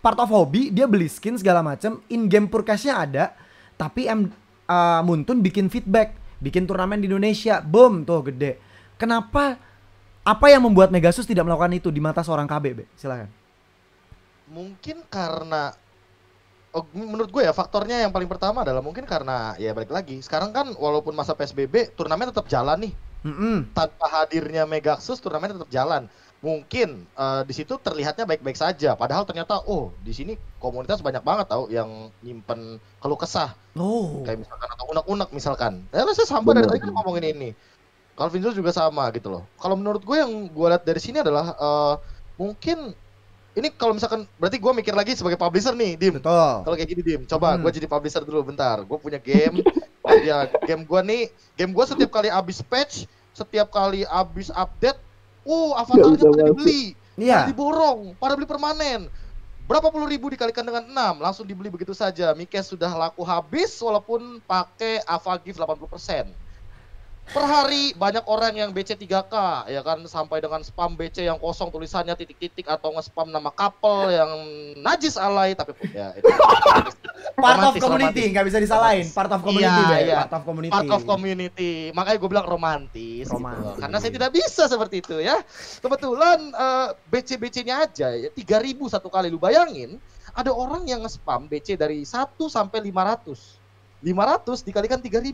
part of hobby, dia beli skin segala macam, in-game purchase-nya ada, tapi Muntun bikin feedback, bikin turnamen di Indonesia, boom, tuh gede. Kenapa? Apa yang membuat Megasus tidak melakukan itu di mata seorang KB, Silakan. Mungkin karena menurut gue ya faktornya yang paling pertama adalah mungkin karena ya balik lagi sekarang kan walaupun masa PSBB turnamen tetap jalan nih. Tanpa hadirnya Megasus turnamen tetap jalan. Mungkin di situ terlihatnya baik-baik saja, padahal ternyata di sini komunitas banyak banget tau yang nyimpen keluh kesah. Kayak misalkan atau unek-unek misalkan. Saya sampai dari tadi ngomongin ini. Calvin Jones juga sama gitu loh. Kalau menurut gue yang gue lihat dari sini adalah mungkin ini kalau misalkan berarti gue mikir lagi sebagai publisher nih, Dim. Betul. Kalau kayak gini, Dim, coba gue jadi publisher dulu bentar. Gue punya game, ya game gue setiap kali abis patch, setiap kali abis update, avatarnya pada dibeli, pada diborong, pada beli permanen. Berapa puluh ribu dikalikan dengan 6, langsung dibeli begitu saja. Mikes sudah laku habis walaupun pakai Ava Gift 80%. Per hari banyak orang yang BC 3K ya kan, sampai dengan spam BC yang kosong tulisannya titik-titik atau nge-spam nama couple yang najis alay, tapi ya itu Part of romantis, community, romantis. nggak bisa disalahin. Part of community, Iya, Be. iya. Part of community. Part of community. Makanya gue bilang romantis. Gitu. Romantis. Karena saya tidak bisa seperti itu ya. Kebetulan BC-BC-nya aja ya 3.000 satu kali. Lu bayangin, ada orang yang nge-spam BC dari 1 sampai 500. 500 dikalikan 3.000.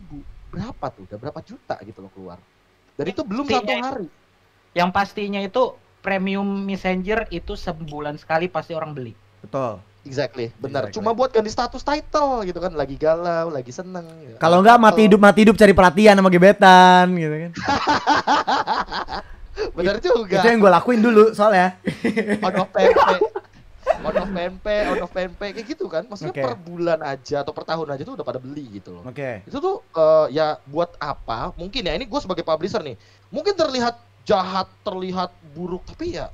Berapa tuh? Udah berapa juta gitu loh keluar. Dan itu belum satu hari. Yang pastinya itu premium messenger itu sebulan sekali pasti orang beli. Betul. Exactly, benar. Exactly. Cuma buat ganti status title gitu kan, lagi galau, lagi seneng. Kalau nggak mati hidup cari perhatian sama gebetan gitu kan. Benar juga. Itu yang gue lakuin dulu soalnya. Out of PMP kayak gitu kan. Maksudnya Oke. per bulan aja atau per tahun aja tuh udah pada beli gitu loh. Oke. Itu tuh ya buat apa? Mungkin ya ini gue sebagai publisher nih. Mungkin terlihat jahat, terlihat buruk, tapi ya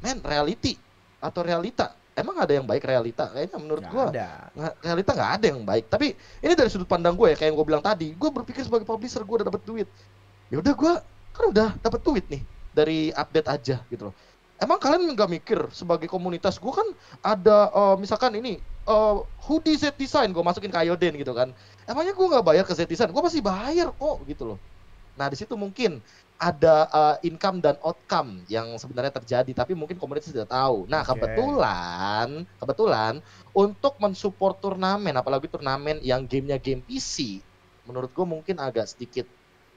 reality atau realita. Emang ada yang baik realita? Kayaknya menurut Nggak gue ada. realita nggak ada yang baik. Tapi ini dari sudut pandang gue ya, kayak yang gue bilang tadi. Gue berpikir sebagai publisher gue udah dapet duit. Ya udah gue kan udah dapet duit nih dari update aja gitu loh. Emang kalian nggak mikir sebagai komunitas gue kan ada misalkan ini hoodie Z Design gue masukin ke Ayoden gitu kan. Emangnya gue nggak bayar ke Z Design? Gue pasti bayar kok gitu loh. Nah di situ mungkin ada income dan outcome yang sebenarnya terjadi, tapi mungkin komunitas tidak tahu. Nah Oke. kebetulan untuk mensupport turnamen, apalagi turnamen yang gamenya game PC, menurut gue mungkin agak sedikit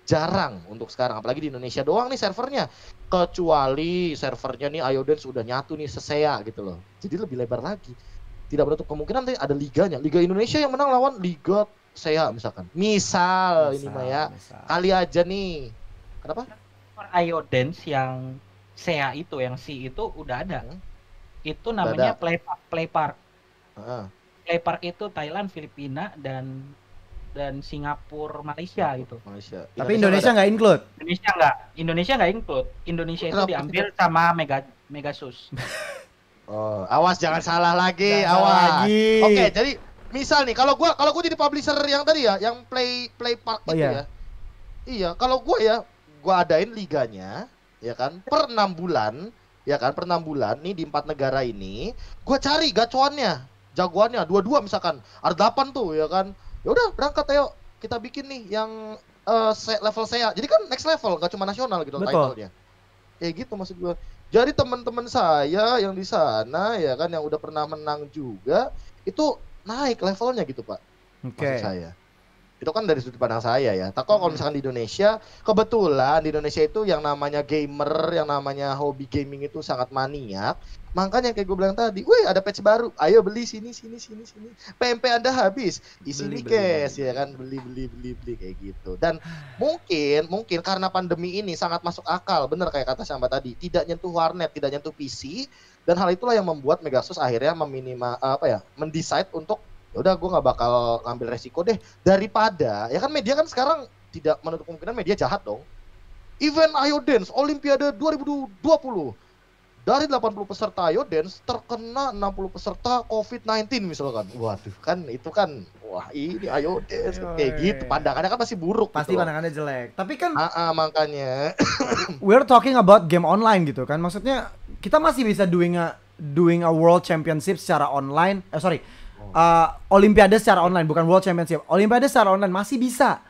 jarang untuk sekarang, apalagi di Indonesia doang nih servernya, kecuali servernya nih Ayoden sudah nyatu nih sesea gitu loh, jadi lebih lebar lagi. Tidak menutup kemungkinan nanti ada liganya, Liga Indonesia yang menang lawan Liga SEA misalkan, misal ini mah ya, Misal. kali aja nih. Kenapa? Iodance yang SEA itu, yang C itu udah ada. Itu namanya Play Park. Heeh. Play Park itu Thailand, Filipina dan Singapura, Malaysia gitu. Malaysia. Tapi Indonesia nggak include. Indonesia nggak include. Indonesia itu Kenapa diambil sama Megasus. Oh, awas jangan salah lagi, Jangan salah awas. lagi. Oke, jadi misal nih kalau gua jadi publisher yang tadi ya, yang Play Park Oh, itu iya. ya. Iya, kalau gua adain liganya ya kan per 6 bulan, ya kan per 6 bulan nih di 4 negara ini, gua cari gacuannya, jagoannya, dua-dua misalkan. Ada 8 tuh ya kan. Ya udah berangkat ayo kita bikin nih yang level saya. Jadi kan next level, gak cuma nasional gitu Betul. title-nya. Kayak gitu maksud gua. Jadi teman-teman saya yang di sana ya kan yang udah pernah menang juga itu naik levelnya gitu, Pak. Oke. Maksud saya. Itu kan dari sudut pandang saya ya. Tapi kalau misalkan di Indonesia, kebetulan di Indonesia itu yang namanya gamer, yang namanya hobi gaming itu sangat maniak. Makanya kayak gue bilang tadi, wih ada patch baru, ayo beli sini. PMP Anda habis, di sini Beli. cash ya kan, beli kayak gitu. Dan mungkin karena pandemi ini sangat masuk akal, bener kayak kata Syamba tadi, tidak nyentuh warnet, tidak nyentuh PC, dan hal itulah yang membuat Megasus akhirnya mendecide untuk ya udah gue nggak bakal ngambil resiko deh, daripada ya kan media kan sekarang tidak menutup kemungkinan media jahat dong. Event Iodance Olimpiade 2020 dari 80 peserta Iodance terkena 60 peserta COVID-19 misalkan. Waduh kan itu kan wah ini Iodance kayak gitu, pandangannya kan masih buruk Pasti gitu loh. pandangannya jelek. Tapi kan Makanya we're talking about game online gitu kan. Maksudnya kita masih bisa doing a world championship secara online. Olimpiade secara online, bukan world championship. Olimpiade secara online masih bisa.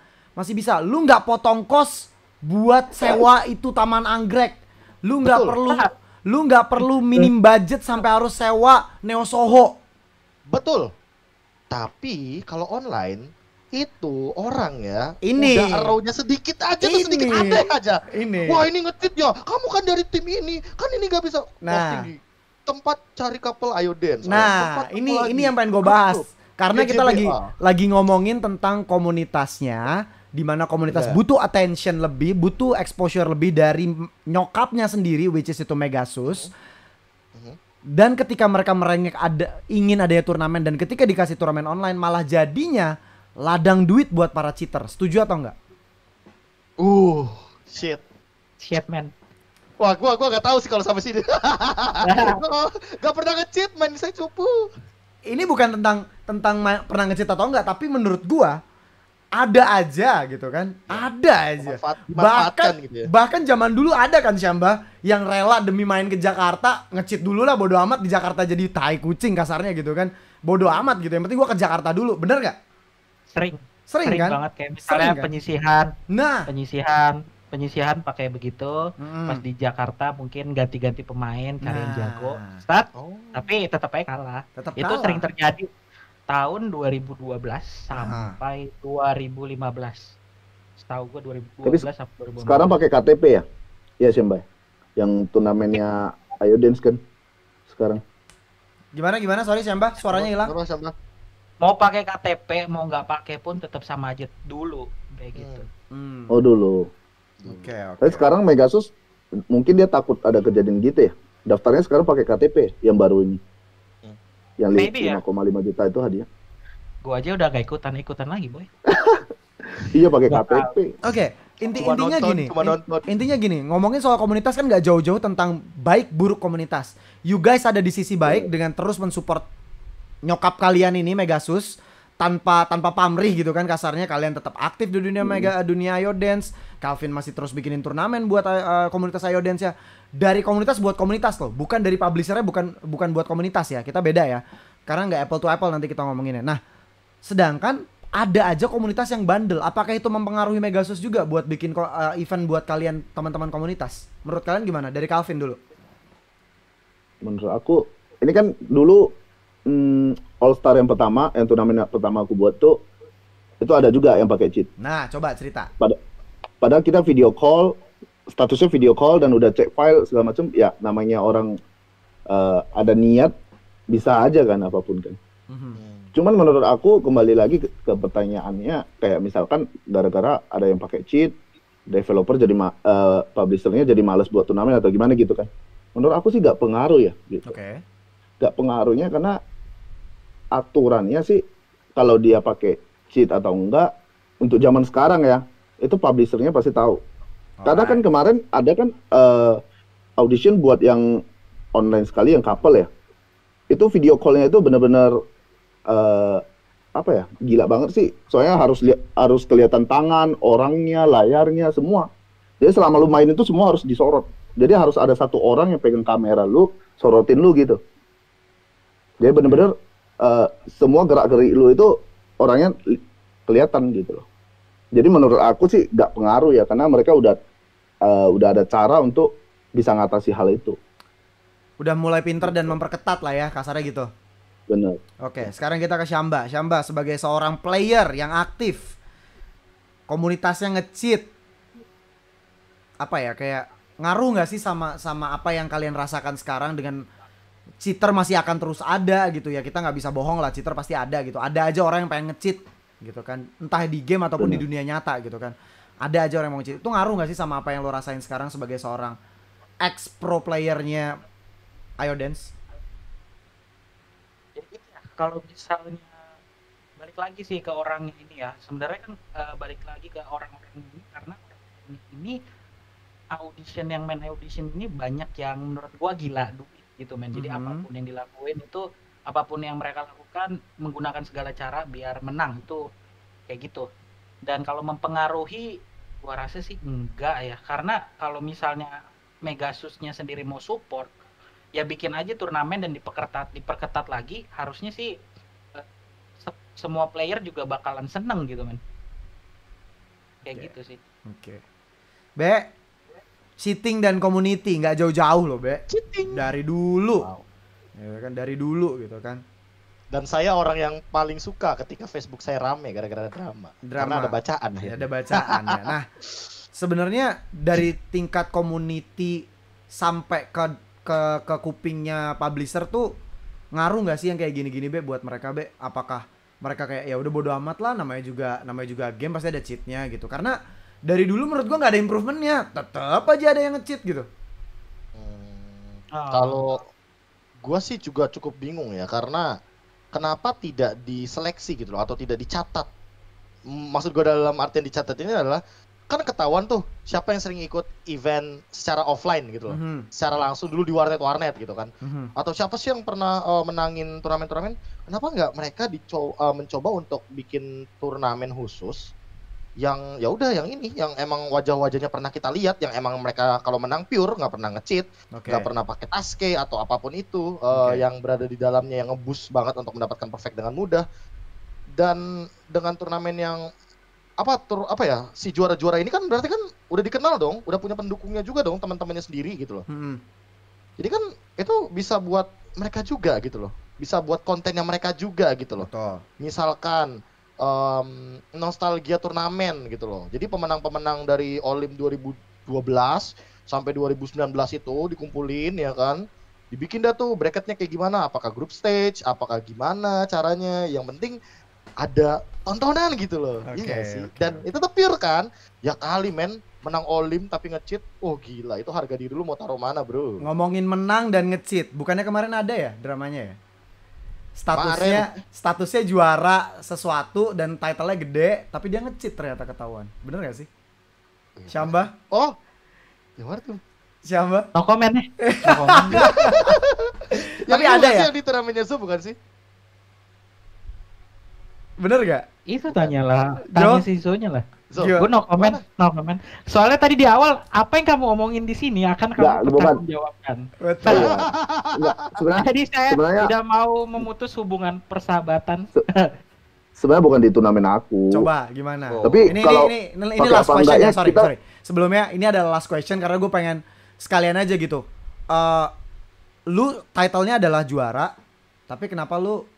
Lu nggak potong kos buat sewa itu taman anggrek. Lu nggak perlu minim budget sampai harus sewa Neo Soho. betul. Tapi kalau online itu orang ya Ini. udah arrownya sedikit aja tuh, Ini. sedikit aneh aja. Ini. Wah ini nge-tweet ya, kamu kan dari tim ini, kan ini gak bisa Nah. posting di tempat cari couple Iodance. Nah, ini yang pengen gue bahas. Karena kita lagi ngomongin tentang komunitasnya, di mana komunitas Iya. butuh attention lebih, butuh exposure lebih dari nyokapnya sendiri, which is itu Megasus. Dan ketika mereka merengek ingin adanya turnamen, dan ketika dikasih turnamen online malah jadinya ladang duit buat para cheater. Setuju atau enggak? Shit. Man. Wah, gua gak tahu sih kalau sampai sini. Gak pernah nge-cheat, main saya cupu. Ini bukan tentang pernah nge-cheat atau enggak, tapi menurut gua ada aja gitu kan, ada aja. Dimanfaatkan gitu ya. Bahkan zaman dulu ada kan Syamba yang rela demi main ke Jakarta nge-cheat dulu lah, bodo amat di Jakarta jadi tai kucing kasarnya gitu kan, bodo amat gitu, yang penting gua ke Jakarta dulu, bener gak? Sering kan? Banget kayak misalnya Kan? penyisihan pakai begitu. Pas di Jakarta mungkin ganti-ganti pemain, cari yang jago, tapi tetap aja kalah. Itu sering terjadi tahun 2012 sampai 2015. Setahu gua 2012 sampai 2015. Sekarang pakai KTP ya? Iya sih Mbak. Yang turnamennya Ayo Dance kan sekarang. Gimana? Sorry Syamba, suaranya hilang. Mau pakai KTP, mau nggak pakai pun tetap sama aja dulu kayak gitu. Oh dulu. Oke. Tapi sekarang Megasus mungkin dia takut ada kejadian gitu ya. Daftarnya sekarang pakai KTP yang baru ini. Yang 5,5 juta itu hadiah. Gua aja udah gak ikutan lagi, Boy. Iya pakai KTP. Oke, intinya gini, ngomongin soal komunitas kan nggak jauh-jauh tentang baik buruk komunitas. You guys ada di sisi baik dengan terus mensupport nyokap kalian ini Megasus tanpa pamrih gitu kan kasarnya, kalian tetap aktif di dunia dunia Ayo Dance. Calvin masih terus bikinin turnamen buat komunitas Ayo Dance ya. Dari komunitas buat komunitas loh, bukan dari publishernya, bukan buat komunitas ya. Kita beda ya. Karena nggak apple to apple nanti kita ngomonginnya. Nah, sedangkan ada aja komunitas yang bandel. Apakah itu mempengaruhi Megasus juga buat bikin event buat kalian teman-teman komunitas? Menurut kalian gimana? Dari Calvin dulu. Menurut aku, ini kan dulu All Star yang pertama, yang turnamen pertama aku buat tuh, itu ada juga yang pakai cheat. Nah, coba cerita. Padahal kita video call, statusnya video call dan udah cek file segala macam, ya namanya orang ada niat, bisa aja kan apapun kan. Cuman menurut aku kembali lagi ke pertanyaannya, kayak misalkan gara-gara ada yang pakai cheat, developer jadi publishernya jadi malas buat turnamen atau gimana gitu kan. Menurut aku sih gak pengaruh ya gitu. Oke. Gak pengaruhnya karena aturannya sih kalau dia pakai cheat atau enggak untuk zaman sekarang ya, itu publishernya pasti tahu. Karena kan kemarin ada kan audition buat yang online sekali yang couple ya. Itu video call-nya itu benar-benar apa ya, gila banget sih. Soalnya harus kelihatan tangan, orangnya, layarnya, semua. Jadi selama lu main itu semua harus disorot. Jadi harus ada satu orang yang pegang kamera lu, sorotin lu gitu. Jadi benar-benar semua gerak-gerik lu itu orangnya kelihatan gitu loh. Jadi menurut aku sih gak pengaruh ya, karena mereka udah ada cara untuk bisa ngatasi hal itu. Udah mulai pinter dan memperketat lah ya, kasarnya gitu. Benar. Oke, sekarang kita ke Syamba. Syamba sebagai seorang player yang aktif, komunitasnya nge-cheat, apa ya, kayak ngaruh nggak sih sama apa yang kalian rasakan sekarang dengan cheater masih akan terus ada gitu ya. Kita nggak bisa bohong lah, cheater pasti ada gitu. Ada aja orang yang pengen nge-cheat gitu kan, entah di game ataupun di dunia nyata gitu kan. Ada aja orang yang mau nge-cheat. Itu ngaruh nggak sih sama apa yang lo rasain sekarang sebagai seorang ex-pro playernya Ayo Dance? Kalau misalnya balik lagi sih ke orang ini ya, sebenarnya kan balik lagi ke orang-orang ini, karena ini audition yang main audition ini banyak yang menurut gua gila duit gitu men. Jadi apapun yang dilakuin itu, apapun yang mereka lakukan menggunakan segala cara biar menang, itu kayak gitu. Dan kalau mempengaruhi, gua rasa sih enggak ya, karena kalau misalnya Megasusnya sendiri mau support, ya bikin aja turnamen dan diperketat lagi, harusnya sih semua player juga bakalan seneng gitu men. Kayak gitu sih. Oke. Be, cheating dan community nggak jauh-jauh loh Be. Cheating. Dari dulu. Ya kan, dari dulu gitu kan. Dan saya orang yang paling suka ketika Facebook saya rame gara-gara drama. Karena ada bacaan ya. Ada bacaan ya. Nah, sebenarnya dari tingkat community sampai ke kupingnya publisher tuh ngaruh nggak sih yang kayak gini-gini Be buat mereka Be? Apakah mereka kayak ya udah bodo amat lah, namanya juga game, pasti ada cheatnya gitu. Karena dari dulu menurut gua nggak ada improvementnya, tetap aja ada yang nge-cheat gitu. Kalau gua sih juga cukup bingung ya, karena kenapa tidak diseleksi gitu loh, atau tidak dicatat. Maksud gua dalam artian dicatat ini adalah, kan ketahuan tuh siapa yang sering ikut event secara offline gitu loh, secara langsung dulu di warnet gitu kan, atau siapa sih yang pernah menangin turnamen-turnamen. Kenapa nggak mereka mencoba untuk bikin turnamen khusus yang ya udah yang ini yang emang wajah-wajahnya pernah kita lihat, yang emang mereka kalau menang pure, nggak pernah nge-cheat, nggak pernah pakai taske atau apapun itu, yang berada di dalamnya yang nge-boost banget untuk mendapatkan perfect dengan mudah. Dan dengan turnamen yang apa ya, si juara-juara ini kan berarti kan udah dikenal dong, udah punya pendukungnya juga dong, teman-temannya sendiri gitu loh. Jadi kan itu bisa buat mereka juga gitu loh, bisa buat kontennya mereka juga gitu loh. Betul. Misalkan nostalgia turnamen gitu loh. Jadi pemenang-pemenang dari Olim 2012 sampai 2019 itu dikumpulin ya kan. Dibikin dah tuh bracketnya kayak gimana, apakah group stage, apakah gimana caranya. Yang penting ada tontonan gitu loh. Iya sih. Dan itu tuh pure kan. Ya kali men, menang Olim tapi nge-cheat. Oh gila, itu harga diri lu mau taruh mana, Bro? Ngomongin menang dan nge-cheat, bukannya kemarin ada ya dramanya ya? Statusnya juara sesuatu dan title-nya gede, tapi dia nge-cheat ternyata ketahuan. Bener gak sih? Syamba? Oh, gimana tuh? Syamba? No comment nih. No comment. Tapi ada ya? Yang di turnamennya Zo bukan sih? Bener gak? Itu tanya si Zonya lah. Zo, gue no comment. Soalnya tadi di awal apa yang kamu omongin di sini akan kamu pertanggungjawabkan. Betul. Jadi saya tidak mau memutus hubungan persahabatan. Sebenarnya bukan di turnamen aku. Coba gimana? Tapi ini last question ya, sorry. Sebelumnya ini adalah last question karena gue pengen sekalian aja gitu. Lu title-nya adalah juara, tapi kenapa lu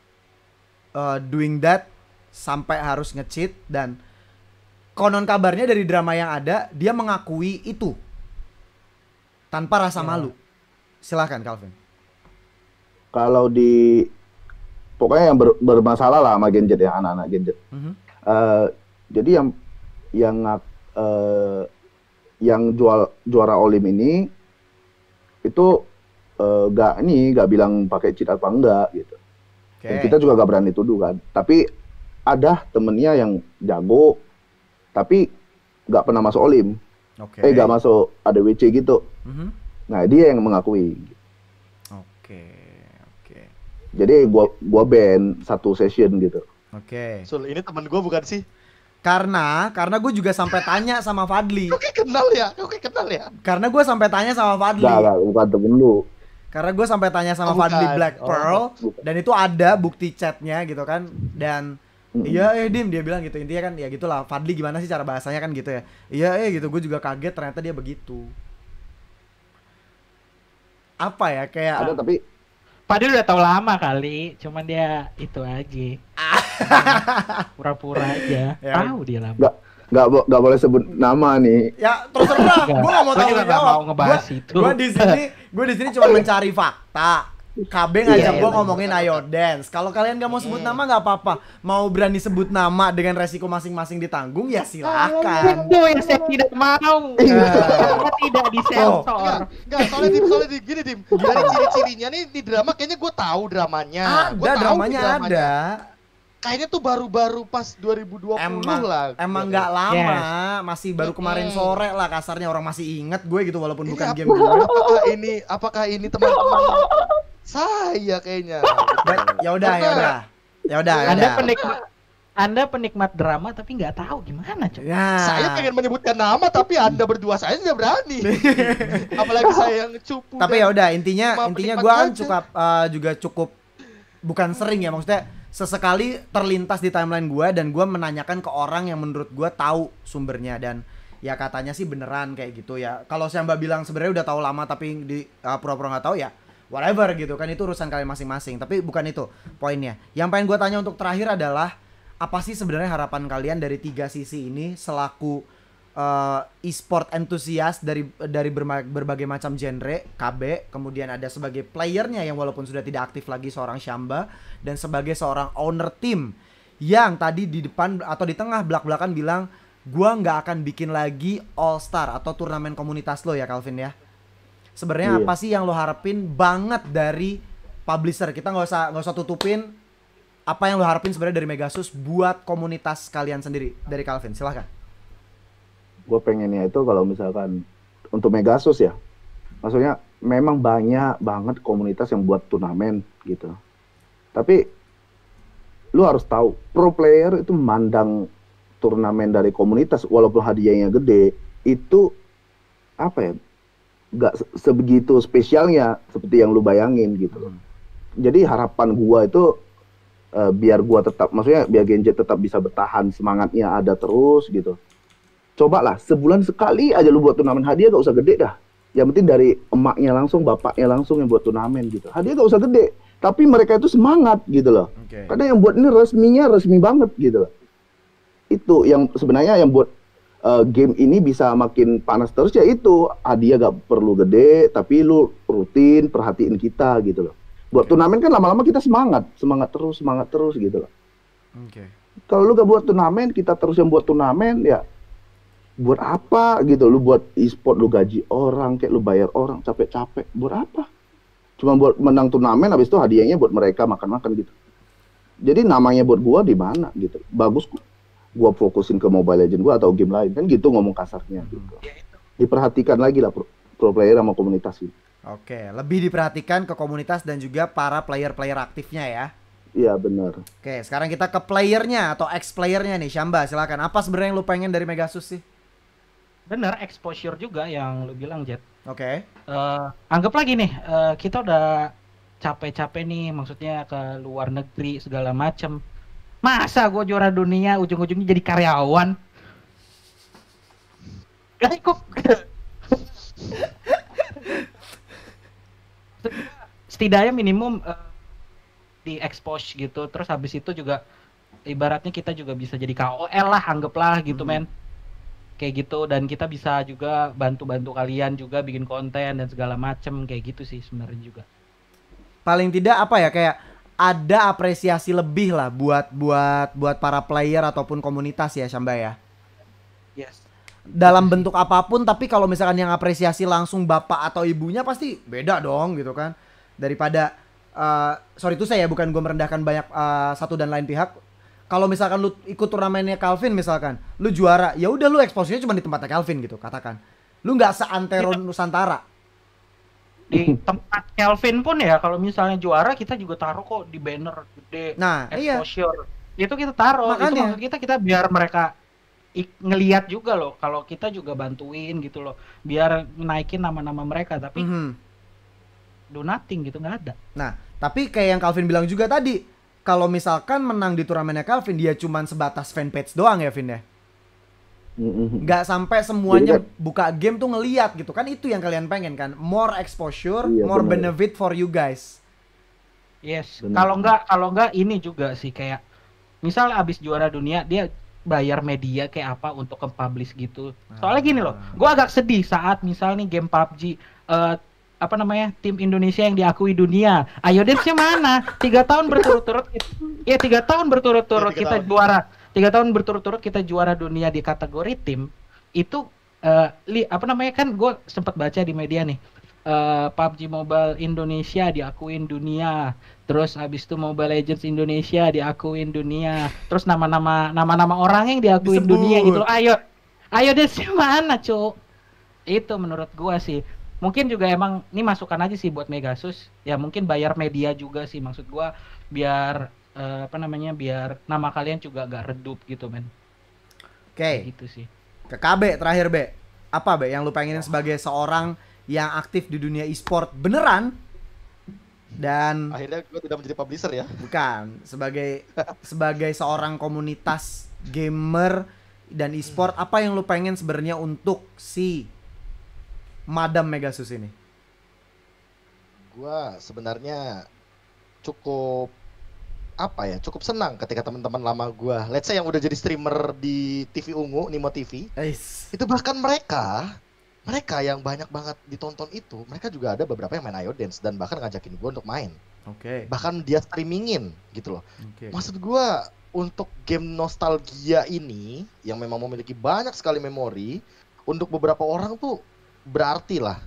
doing that sampai harus nge-cheat? Dan konon kabarnya dari drama yang ada, dia mengakui itu tanpa rasa malu. Silahkan Calvin. Kalau pokoknya yang bermasalah lah sama Gen Z ya, anak-anak Gen Z. Jadi yang juara Olim ini itu nggak bilang pakai cheat apa enggak gitu. Dan kita juga nggak berani tuduh kan. Tapi ada temennya yang jago tapi nggak pernah masuk Olim, nggak masuk ADWC gitu. Nah dia yang mengakui. Jadi gua ban 1 session gitu. Sul, ini teman gua bukan sih? Karena gue juga sampai tanya sama Fadli. Kok kenal ya? Karena gue sampai tanya sama Fadli. Nggak, bukan temen lu. Karena gue sampai tanya sama Fadli Black Pearl, dan itu ada bukti chatnya gitu kan. Dan iya Dim, dia bilang gitu. Intinya kan ya gitulah, Fadli gimana sih cara bahasanya kan gitu ya. Iya gitu, gue juga kaget ternyata dia begitu. Apa ya, kayak ada tapi Fadli udah tahu lama kali, cuman dia itu aja. Pura-pura aja. Tahu dia lama. Nggak boleh sebut nama nih. Ya terserah, gue nggak mau tahu jawab. Mau ngebahas itu. Gue di sini cuma mencari fakta. KB ngajak gue ngomongin Ayo Dance. Kalau kalian gak mau sebut nama gak apa-apa. Mau berani sebut nama dengan resiko masing-masing ditanggung ya silakan. Itu yang saya tidak mau. Karena tidak disensor. Enggak, soalnya gini Dim. Dari ciri-cirinya nih di drama kayaknya gue tahu dramanya. Dramanya ada. Kayaknya tuh baru-baru pas 2020 lah. Emang nggak lama, masih baru kemarin sore lah kasarnya, orang masih inget gue gitu walaupun bukan game gue. Apakah ini teman-teman saya kayaknya? Ya udah. Anda penikmat drama tapi nggak tahu gimana coba. Ya. Saya pengen menyebutkan nama tapi Anda berdua saya tidak berani. Apalagi saya yang cupu. Tapi ya udah, intinya gue kan juga cukup bukan sering ya, maksudnya sesekali terlintas di timeline gue dan gue menanyakan ke orang yang menurut gue tahu sumbernya, dan ya katanya sih beneran kayak gitu ya. Kalau Syamba bilang sebenarnya udah tahu lama tapi di pura-pura nggak tahu ya whatever gitu kan, itu urusan kalian masing-masing. Tapi bukan itu poinnya. Yang pengen gue tanya untuk terakhir adalah apa sih sebenarnya harapan kalian dari 3 sisi ini selaku e-sport entusias dari berbagai macam genre, KB, kemudian ada sebagai playernya yang walaupun sudah tidak aktif lagi seorang Syamba, dan sebagai seorang owner tim yang tadi di depan atau di tengah belak-belakan bilang gua nggak akan bikin lagi All Star atau turnamen komunitas lo ya Calvin ya. Sebenarnya apa sih yang lo harapin banget dari publisher? Kita nggak usah tutupin apa yang lo harapin sebenarnya dari Megasus buat komunitas kalian sendiri. Dari Calvin, silahkan. Gue pengennya itu kalau misalkan untuk Megasus ya, maksudnya memang banyak banget komunitas yang buat turnamen gitu. Tapi lu harus tahu pro player itu mandang turnamen dari komunitas walaupun hadiahnya gede itu apa ya, nggak sebegitu spesialnya seperti yang lu bayangin gitu. Jadi harapan gua itu biar gua tetap, maksudnya biar Genjet tetap bisa bertahan, semangatnya ada terus gitu. Cobalah sebulan sekali aja lu buat turnamen, hadiah gak usah gede dah. Yang penting dari emaknya langsung, bapaknya langsung yang buat turnamen gitu. Hadiah gak usah gede, tapi mereka itu semangat gitu loh. Karena yang buat ini resmi banget gitu loh. Itu yang sebenarnya yang buat game ini bisa makin panas terus ya, itu hadiah gak perlu gede, tapi lu rutin perhatiin kita gitu loh. Buat turnamen kan lama-lama kita semangat terus gitu loh. Kalau lu gak buat turnamen, kita terus yang buat turnamen ya buat apa gitu. Lu buat e-sport, lu gaji orang, kayak lu bayar orang capek-capek, buat apa? Cuma buat menang turnamen, habis itu hadiahnya buat mereka makan-makan gitu. Jadi namanya buat gua di mana gitu. Bagus gua fokusin ke Mobile Legends gua atau game lain kan gitu, ngomong kasarnya gitu. Diperhatikan lagi lah pro player sama komunitas gitu. Oke, lebih diperhatikan ke komunitas dan juga para player-player aktifnya ya. Iya benar. Oke, sekarang kita ke playernya atau ex-playernya nih, Syamba silakan. Apa sebenarnya yang lu pengen dari Megasus sih? Bener, exposure juga yang lu bilang, Jet. Oke. Anggap lagi nih, kita udah capek-capek nih, maksudnya ke luar negeri segala macem. Masa gue juara dunia ujung-ujungnya jadi karyawan? Kok setidaknya minimum di expose gitu, terus habis itu juga ibaratnya kita juga bisa jadi KOL lah, anggaplah gitu men, kayak gitu, dan kita bisa juga bantu-bantu kalian juga bikin konten dan segala macem kayak gitu sih sebenarnya juga. Paling tidak apa ya, kayak ada apresiasi lebih lah buat para player ataupun komunitas ya Syamba ya. Yes. Dalam bentuk apapun, tapi kalau misalkan yang apresiasi langsung bapak atau ibunya pasti beda dong gitu kan. Daripada sorry itu saya bukan gue merendahkan banyak satu dan lain pihak. Kalau misalkan lu ikut turnamennya Calvin misalkan, lu juara, ya udah lu eksposnya cuma di tempatnya Calvin gitu katakan. Lu nggak seantero Nusantara. Di tempat Calvin pun ya kalau misalnya juara kita juga taruh kok di banner gede. Nah, exposure. Iya. Itu kita taruh. Makanya. Itu maksud kita biar mereka ngelihat juga loh kalau kita juga bantuin gitu loh, biar naikin nama-nama mereka, tapi do nothing gitu, nggak ada. Nah tapi kayak yang Calvin bilang juga tadi, kalau misalkan menang di turnamennya Calvin dia cuman sebatas fanpage doang ya Vin ya, nggak sampai semuanya buka game tuh ngeliat gitu kan. Itu yang kalian pengen kan, more exposure, more benefit for you guys. Yes, kalau nggak ini juga sih, kayak misal abis juara dunia dia bayar media kayak apa untuk ke-publish gitu. Soalnya gini loh, gue agak sedih saat misal nih game PUBG tim Indonesia yang diakui dunia, Iodance-nya mana? 3 tahun berturut-turut ya 3 tahun berturut-turut kita juara. 3 tahun berturut-turut kita juara dunia di kategori tim. Itu kan gue sempat baca di media nih. PUBG Mobile Indonesia diakuin dunia, terus habis itu Mobile Legends Indonesia diakuin dunia, terus nama-nama orang yang diakuin dunia gitu. Ayo deh sih mana cuk? Itu menurut gua sih mungkin juga emang ini masukan aja sih buat Megasus ya, mungkin bayar media juga sih, maksud gua biar biar nama kalian juga gak redup gitu men. Oke. Gitu sih. Ke KB terakhir B, apa B yang lu pengenin sebagai seorang yang aktif di dunia e-sport beneran, dan akhirnya gue tidak menjadi publisher ya? Bukan, sebagai seorang komunitas gamer dan e-sport, apa yang lu pengen sebenarnya untuk si Madam Megasus ini? Gua sebenarnya cukup cukup senang ketika teman-teman lama gua, let's say yang udah jadi streamer di TV Ungu, Nimo TV, itu bahkan mereka yang banyak banget ditonton itu, mereka juga ada beberapa yang main Iodance dan bahkan ngajakin gue untuk main. Bahkan dia streamingin gitu loh. Maksud gue, untuk game nostalgia ini yang memang memiliki banyak sekali memori, untuk beberapa orang tuh berarti lah.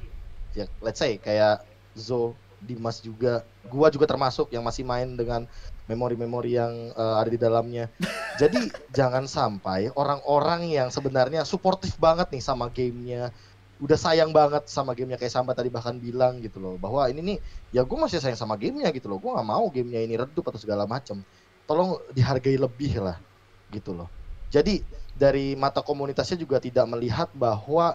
Ya, let's say kayak Zo, Dimas juga, gue juga termasuk yang masih main dengan memori-memori yang ada di dalamnya. Jadi jangan sampai orang-orang yang sebenarnya suportif banget nih sama gamenya, udah sayang banget sama gamenya, kayak Samba tadi bahkan bilang gitu loh, bahwa ini nih ya gue masih sayang sama gamenya gitu loh, gue nggak mau gamenya ini redup atau segala macam, tolong dihargai lebih lah gitu loh. Jadi dari mata komunitasnya juga tidak melihat bahwa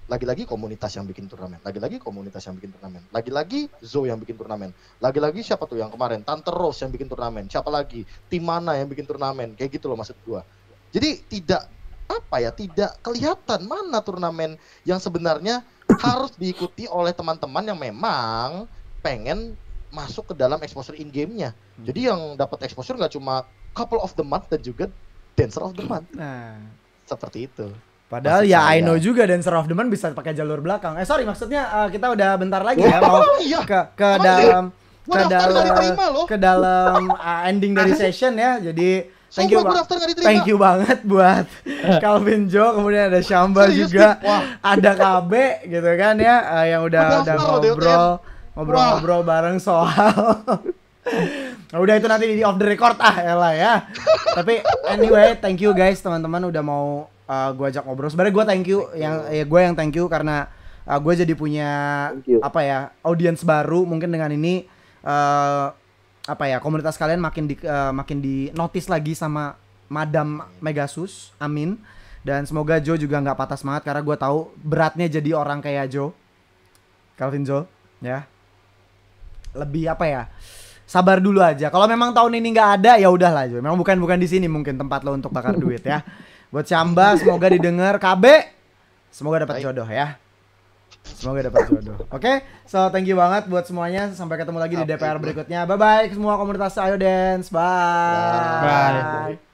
lagi-lagi komunitas yang bikin turnamen, lagi-lagi komunitas yang bikin turnamen, lagi-lagi Zo yang bikin turnamen, lagi-lagi siapa tuh yang kemarin Tante Rose yang bikin turnamen, siapa lagi tim mana yang bikin turnamen, kayak gitu loh maksud gua. Jadi tidak tidak kelihatan mana turnamen yang sebenarnya harus diikuti oleh teman-teman yang memang pengen masuk ke dalam exposure in game-nya. Jadi yang dapat exposure nggak cuma couple of the month dan juga dancer of the month. Nah, seperti itu. padahal Maksud ya saya. I know juga Dancer of the Month bisa pakai jalur belakang. Sorry maksudnya kita udah bentar lagi ya mau iya. ke dalam Gua daftar nggak diterima loh. ke dalam ending dari session ya. Jadi thank you, Sumpah, gua daftar nggak diterima. thank you banget buat Calvin Jo, kemudian ada Syamba Serius juga, nih? Wah. ada KB gitu kan ya, yang udah daftar loh, ngobrol bareng soal. Nah, udah itu nanti di off the record elah ya. Tapi anyway, thank you guys teman-teman udah mau gue ajak ngobrol. Sebenarnya gue thank you gue yang thank you karena gue jadi punya audiens baru mungkin dengan ini komunitas kalian makin di notice lagi sama Madam Megasus. Amin. Dan semoga Joe juga nggak patah semangat karena gue tahu beratnya jadi orang kayak Joe. Calvin Joe ya. Lebih sabar dulu aja. Kalau memang tahun ini nggak ada ya udahlah Joe. Memang bukan di sini mungkin tempat lo untuk bakar duit ya. Buat Syamba semoga didengar. KB semoga dapat jodoh ya. Semoga dapat jodoh. Oke, so thank you banget buat semuanya. Sampai ketemu lagi di DPR berikutnya. Bye bye semua komunitas Ayo Dance. Bye. Bye.